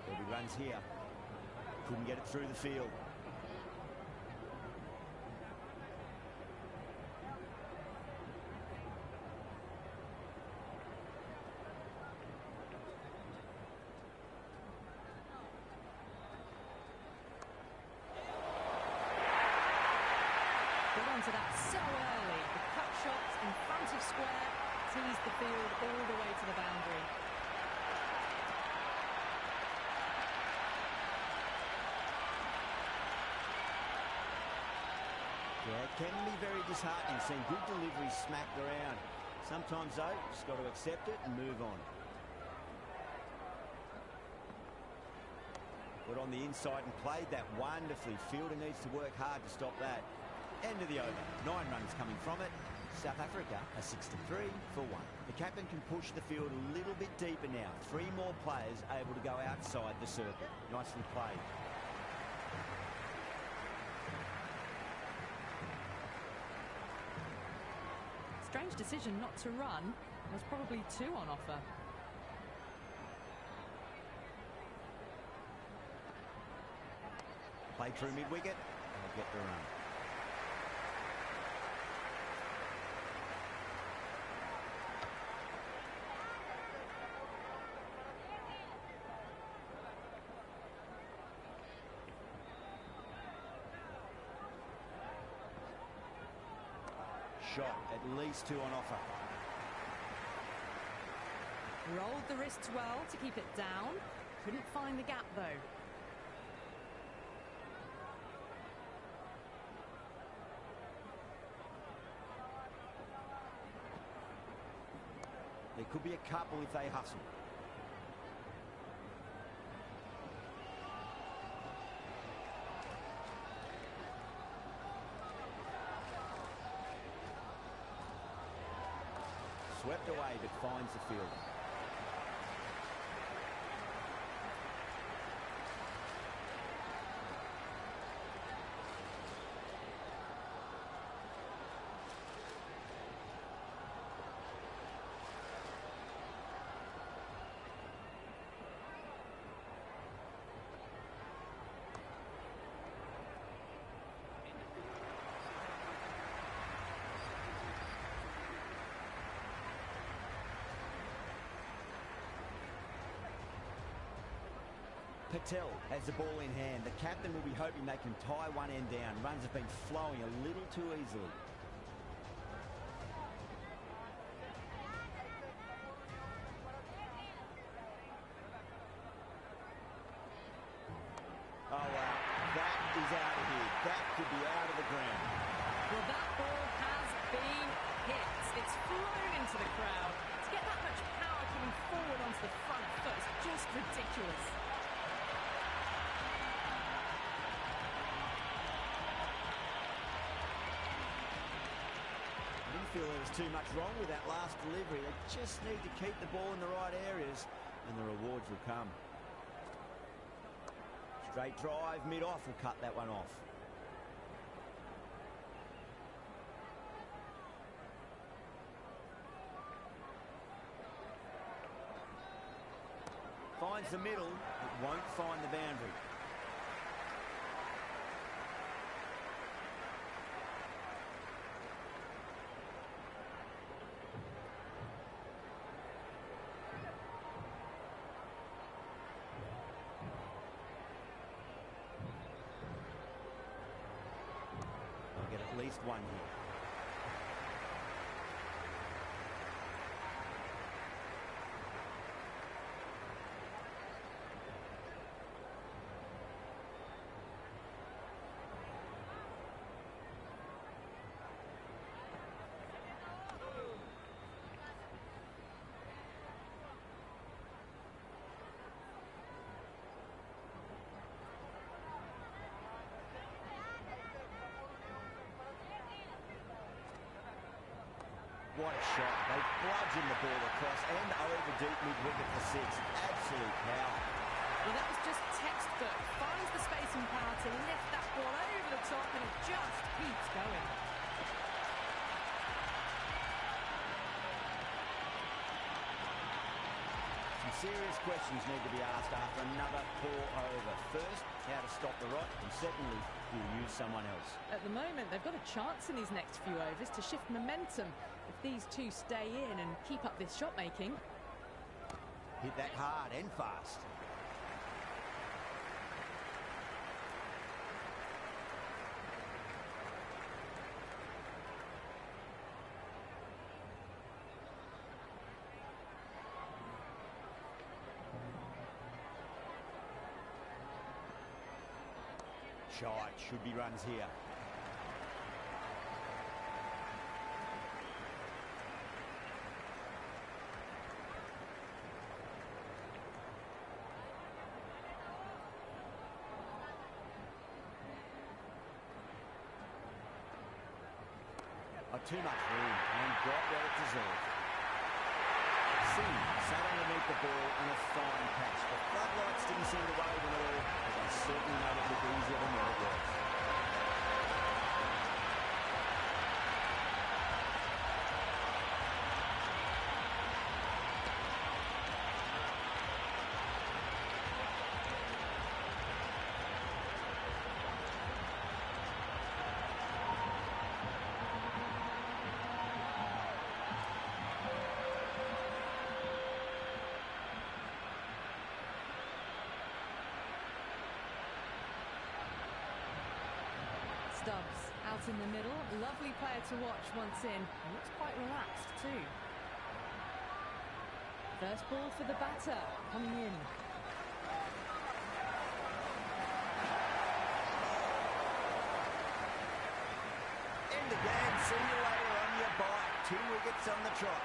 There'll be runs here. Couldn't get it through the field. To that so early. The cut shot in front of square teased the field all the way to the boundary. Yeah, it can be very disheartening seeing good deliveries smacked around. Sometimes though, just got to accept it and move on. Put on the inside and played that wonderfully. Fielder needs to work hard to stop that. End of the over. 9 runs coming from it. South Africa are 6-3 for 1. The captain can push the field a little bit deeper now. 3 more players able to go outside the circle. Nicely played. Strange decision not to run. There's probably 2 on offer. Play through mid-wicket. They'll get the run. Shot, at least 2 on offer. Rolled the wrists well to keep it down. Couldn't find the gap though. There could be a couple if they hustle. Swept away, but finds the field. Patel has the ball in hand. The captain will be hoping they can tie one end down. Runs have been flowing a little too easily. Oh, wow. That is out of here. That could be out of the ground. Well, that ball has been hit. It's flown into the crowd. To get that much power coming forward onto the front foot is just ridiculous. I didn't feel there was too much wrong with that last delivery. They just need to keep the ball in the right areas and the rewards will come. Straight drive, mid-off will cut that one off. Finds the middle, but won't find the boundary. They'll get at least one here. What a shot. They bludgeon the ball across and over deep mid-wicket for six. Absolute power. Well, that was just textbook. Finds the space and power to lift that ball over the top and it just keeps going. Some serious questions need to be asked after another poor over. First, how to stop the rot, and secondly, you'll use someone else. At the moment, they've got a chance in these next few overs to shift momentum if these two stay in and keep up this shot making. Hit that hard and fast. Shite, should be runs here. Too much room and got what it deserved. Singh sat underneath the ball and a fine catch. The floodlights didn't seem to worry them at all, but they certainly made it look easier than what it was. Stubbs out in the middle. Lovely player to watch once in. Looks quite relaxed too. First ball for the batter coming in. End again. See you later on your bike. 2 wickets on the trot.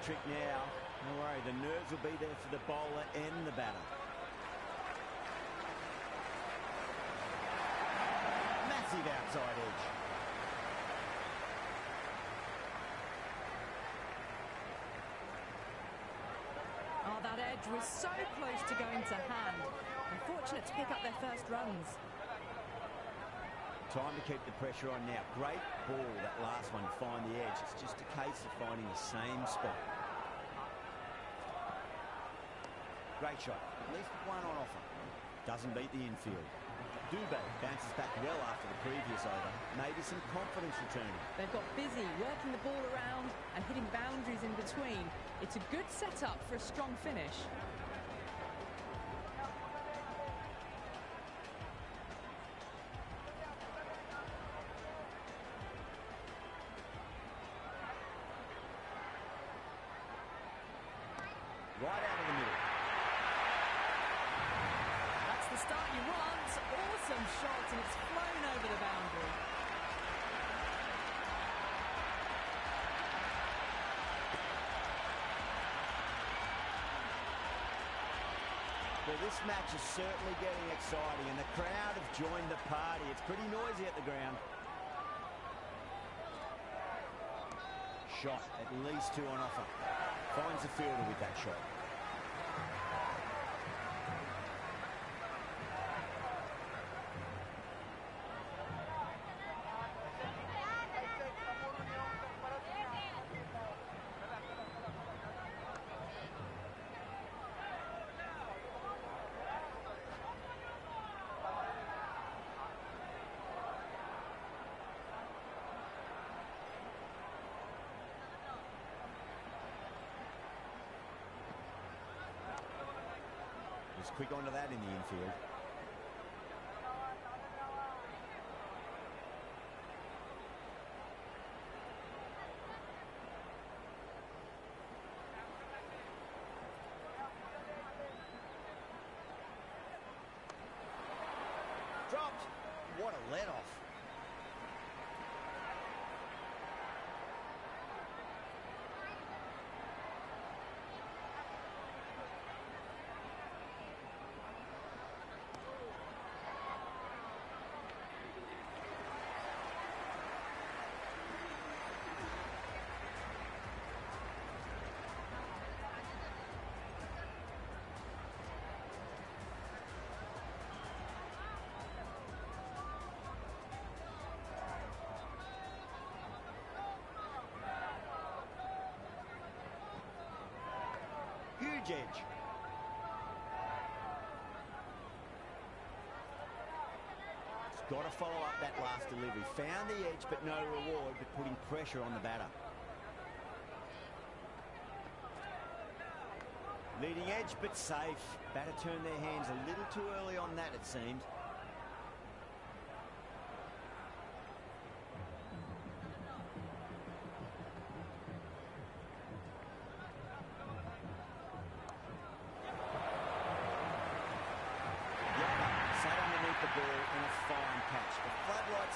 Trick now. Don't worry, the nerves will be there for the bowler and the batter. Massive outside edge. Oh, that edge was so close to going to hand. Unfortunate to pick up their first runs. Time to keep the pressure on now. Great ball, that last one, to find the edge. It's just a case of finding the same spot. Great shot. At least one on offer. Doesn't beat the infield. Dube bounces back well after the previous over. Maybe some confidence returning. They've got busy working the ball around and hitting boundaries in between. It's a good setup for a strong finish. Right out of the middle. That's the start you want. Awesome shot, and it's flown over the boundary. Well, this match is certainly getting exciting, and the crowd have joined the party. It's pretty noisy at the ground. Shot, at least two on offer. Finds the fielder with that shot. Was quick onto that in the infield. Dropped. What a let-off. Huge edge. It's got to follow up that last delivery. Found the edge, but no reward, but putting pressure on the batter. Leading edge, but safe. Batter turned their hands a little too early on that, it seemed.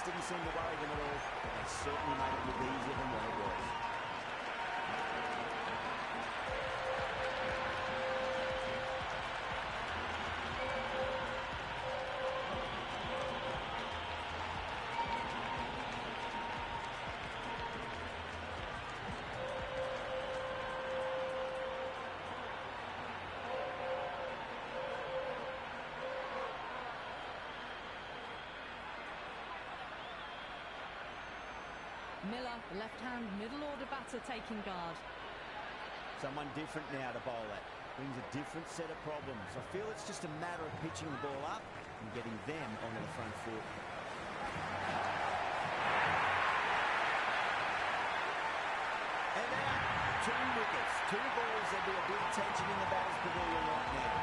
Didn't seem to worry them at all, but they certainly made it look easier than what it was. Miller, the left-hand middle-order batter, taking guard. Someone different now to bowl at. Brings a different set of problems. I feel it's just a matter of pitching the ball up and getting them onto the front foot. And out, 2 wickets, 2 balls. There'll be a big tension in the batter's pavilion right now.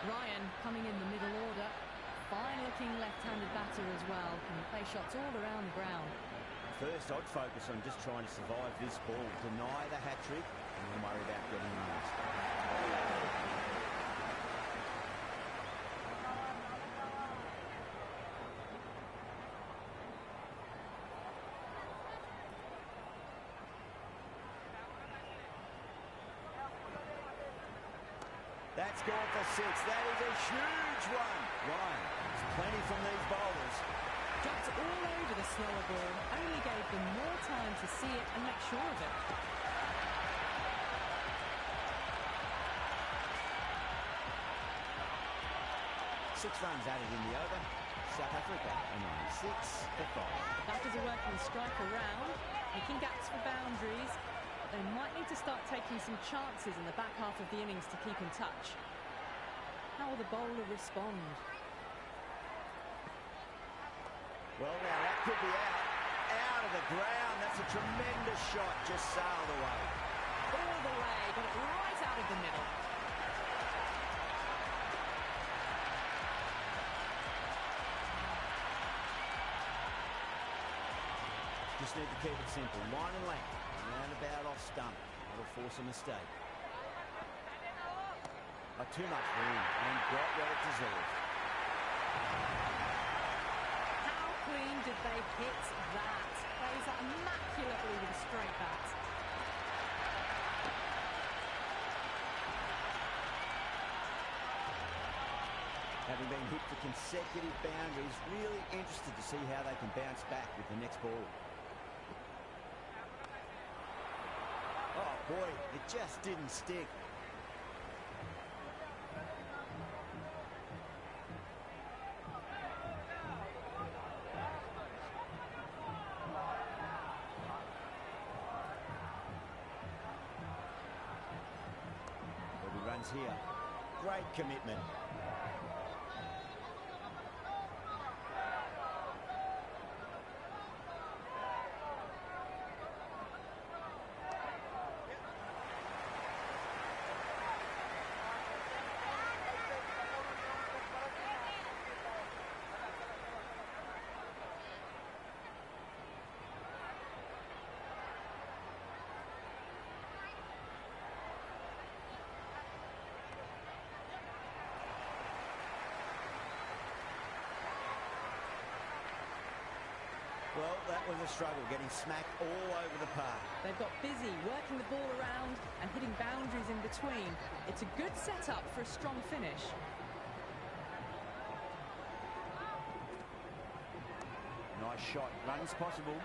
Ryan coming in the middle order. Fine-looking left-handed batter as well. Can play shots all around the ground. First, I'd focus on just trying to survive this ball. Deny the hat-trick and then worry about getting runs. That's gone for 6. That is a huge one. Ryan, there's plenty from these bowlers. Dropped all over the slower ball, only gave them more time to see it and make sure of it. Six runs added in the over. South Africa on 96 for 5. That is a working strike around, making gaps for boundaries. But they might need to start taking some chances in the back half of the innings to keep in touch. How will the bowler respond? Well, now that could be out of the ground. That's a tremendous shot, just sailed away. All the way, got it right out of the middle. Just need to keep it simple. Line and length. Roundabout off stump. That'll force a mistake. Too much room and got what it deserved. How clean did they hit that? Those are immaculately with a straight bat. Having been hit for consecutive boundaries, really interested to see how they can bounce back with the next ball. Oh boy, it just didn't stick. Runs here. Great commitment. Well, that was a struggle, getting smacked all over the park. They've got busy working the ball around and hitting boundaries in between. It's a good setup for a strong finish. Nice shot. Runs possible.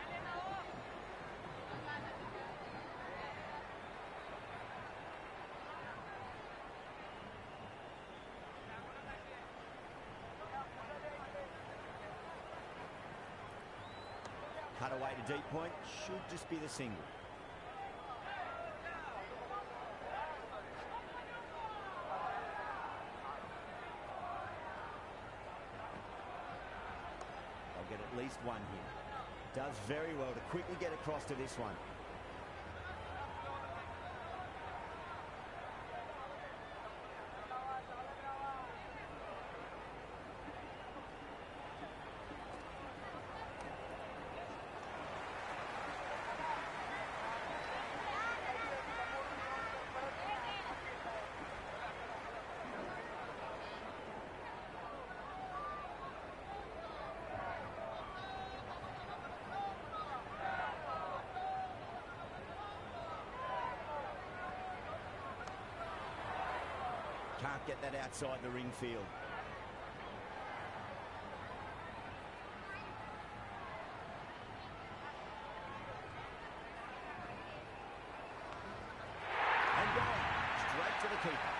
Cut away to deep point, should just be the single. They'll get at least one here. Does very well to quickly get across to this one. Can't get that outside the ring field. And gone. Straight to the keeper.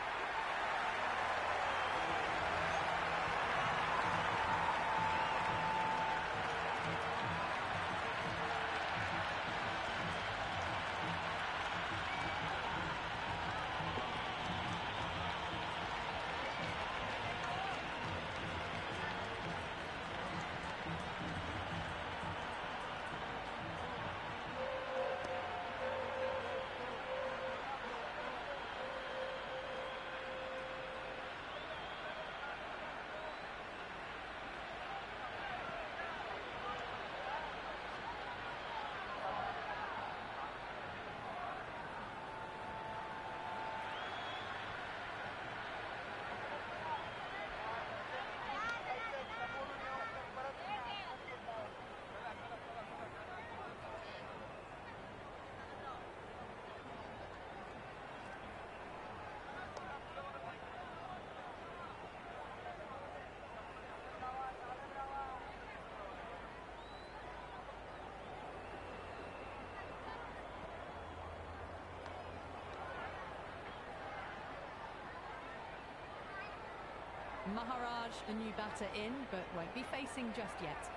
Maharaj, the new batter in, but won't be facing just yet.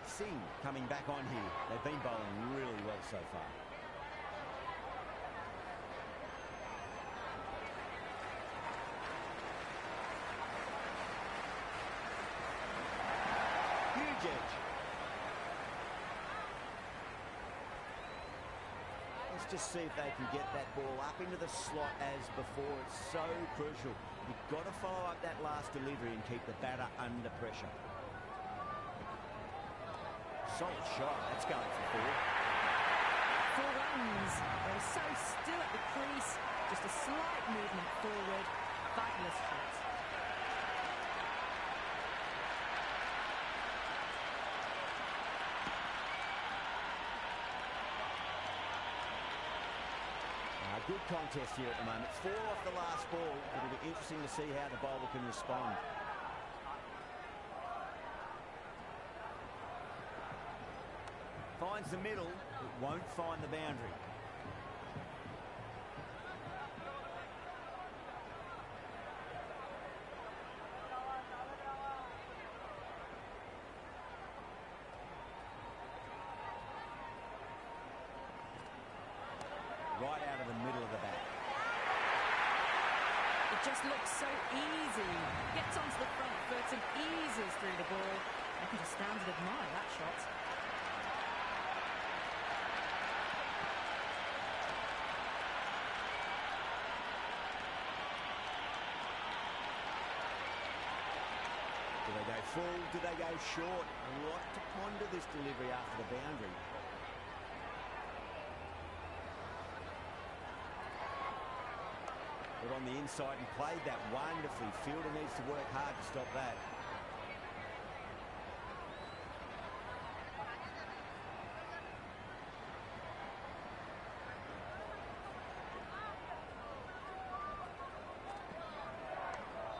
Singh coming back on here. They've been bowling really well so far. Huge edge. Let's just see if they can get that ball up into the slot as before. It's so crucial. You've got to follow up that last delivery and keep the batter under pressure. Solid shot. That's going for 4. 4 runs. They're so still at the crease. Just a slight movement forward. Fabulous hit. Good contest here at the moment. 4 off the last ball. It'll be interesting to see how the bowler can respond. Finds the middle, but won't find the boundary. Right out of the middle of the bat. It just looks so easy. Gets onto the front foot and eases through the ball. I can just stand and admire that shot. Do they go full? Do they go short? A lot to ponder this delivery after the boundary. On the inside and played that wonderfully. Fielder needs to work hard to stop that.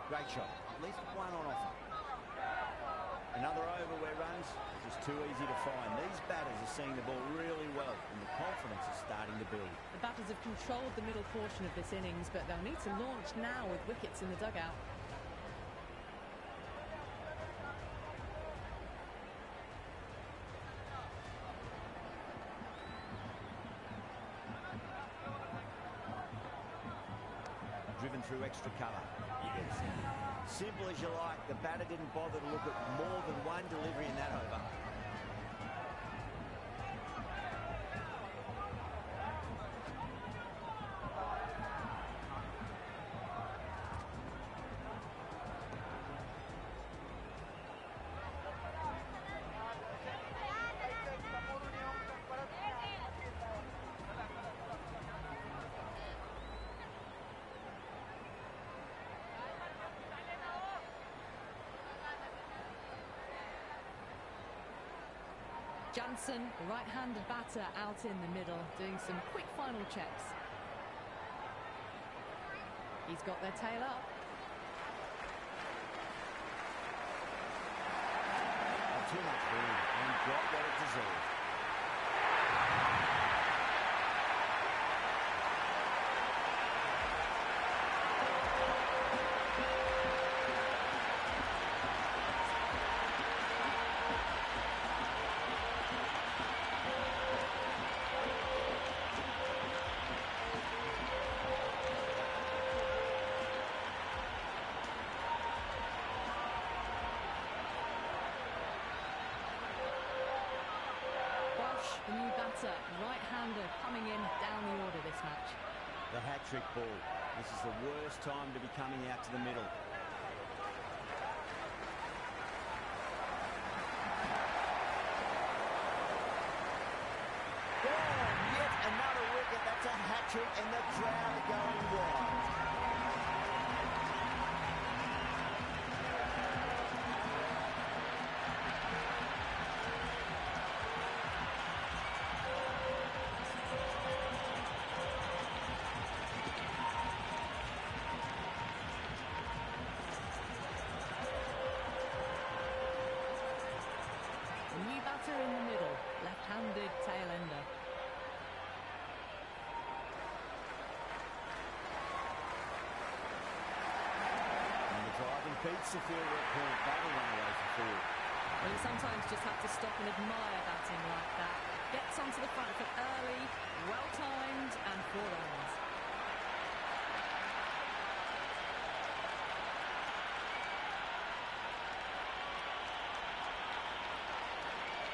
Great shot. At least one on offer. Another over where runs are just too easy to find. These batters are seeing the ball really well and the confidence is starting to build. The batters have controlled the middle portion of this innings, but they'll need to launch now with wickets in the dugout. Driven through extra cover. Yes. Simple as you like. The batter didn't bother to look at more than one delivery in that over. Johnson, the right-handed batter, out in the middle, doing some quick final checks. He's got their tail up. Too much room and got what it deserved. The new batter, right-hander, coming in down the order this match. The hat-trick ball. This is the worst time to be coming out to the middle. Yet another wicket. That's a hat-trick and the crowd going wild. In the middle, left-handed tail-ender. beats the field at point. That'll run away for four. Well, you sometimes just have to stop and admire batting like that. Gets onto the front foot early, well-timed, and 4 runs.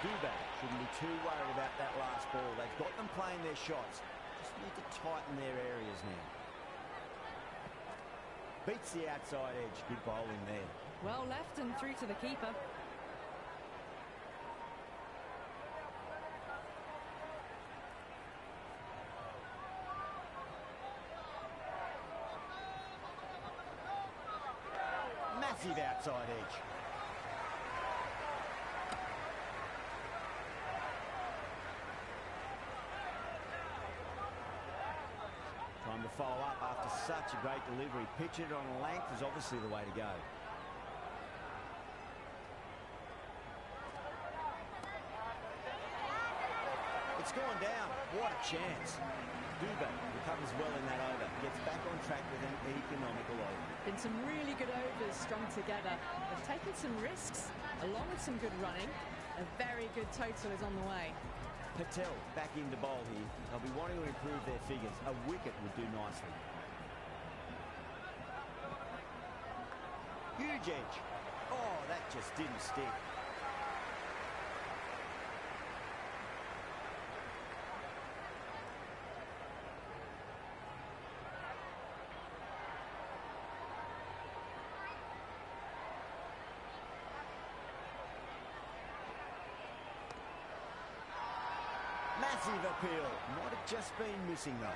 Dube shouldn't be too worried about that last ball. They've got them playing their shots. Just need to tighten their areas now. Beats the outside edge. Good bowling there. Well left and through to the keeper. Massive outside edge. Time to follow up after such a great delivery. Pitch it on a length is obviously the way to go. It's gone down. What a chance. Dube recovers well in that over. Gets back on track with an economical over. Been some really good overs strung together. They've taken some risks, along with some good running. A very good total is on the way. Patel back into bowl here. They'll be wanting to improve their figures. A wicket would do nicely. Huge edge. Oh, that just didn't stick. Massive appeal. Might have just been missing though.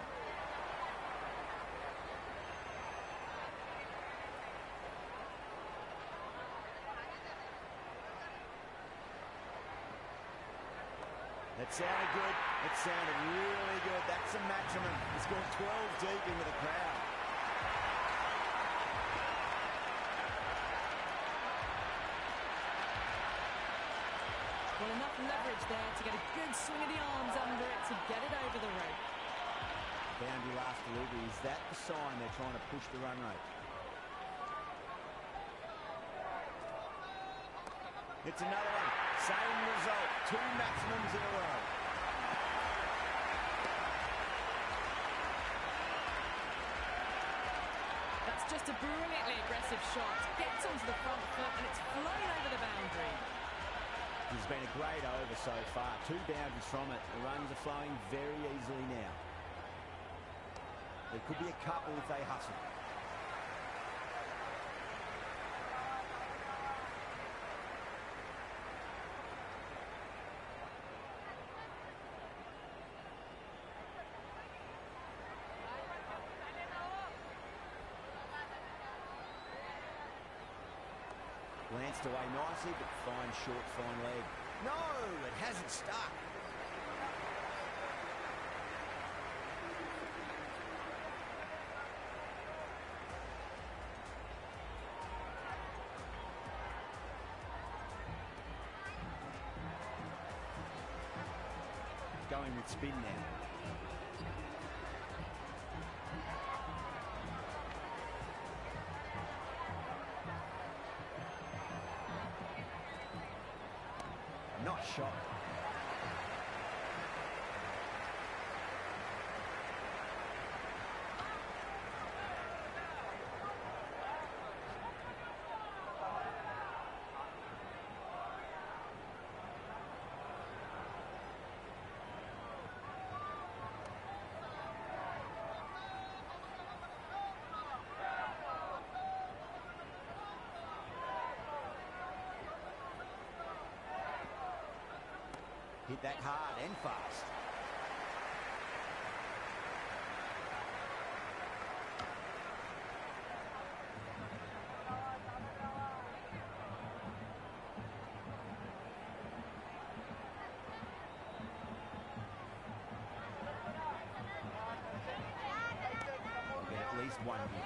That sounded good. It sounded really good. That's a maximum. It's gone 12 deep into the crowd. Well, enough leverage there to get a good swing of the arms under it to get it over the rope. Boundary last delivery. Is that the sign they're trying to push the run rate? It's another one. Same result. 2 maximums in a row. That's just a brilliantly aggressive shot. Gets onto the front foot and it's flown over the boundary. It's been a great over so far. 2 boundaries from it. The runs are flowing very easily now. There could be a couple if they hustle. Glanced away nicely, but fine short, fine leg. No, it hasn't stuck. Going with spin now. Not shot. Hit that hard and fast. We'll get at least one here.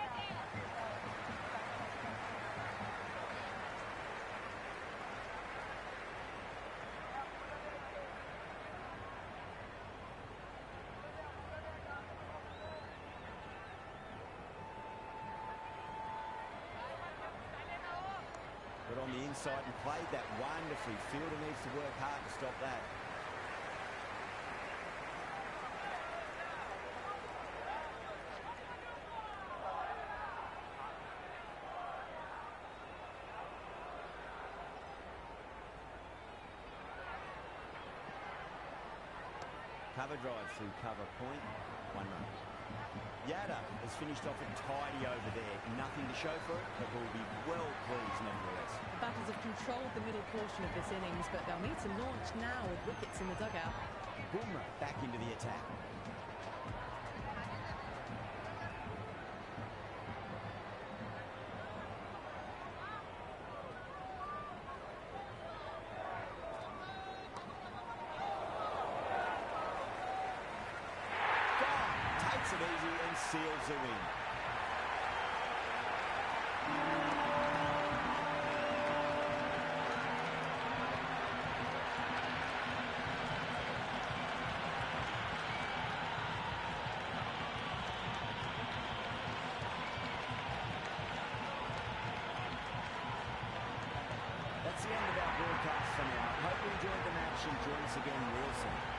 inside and played that wonderfully. Fielder needs to work hard to stop that. Cover drive through cover point. 1 run. Yada has finished off it tidy over there. Nothing to show for it, but will be well pleased nevertheless. The Batters have controlled the middle portion of this innings, but they'll need to launch now with wickets in the dugout. Boomer back into the attack. Takes it easy and seals the win. That's the end of our broadcast for now. Hope you enjoyed the match and join us again real soon.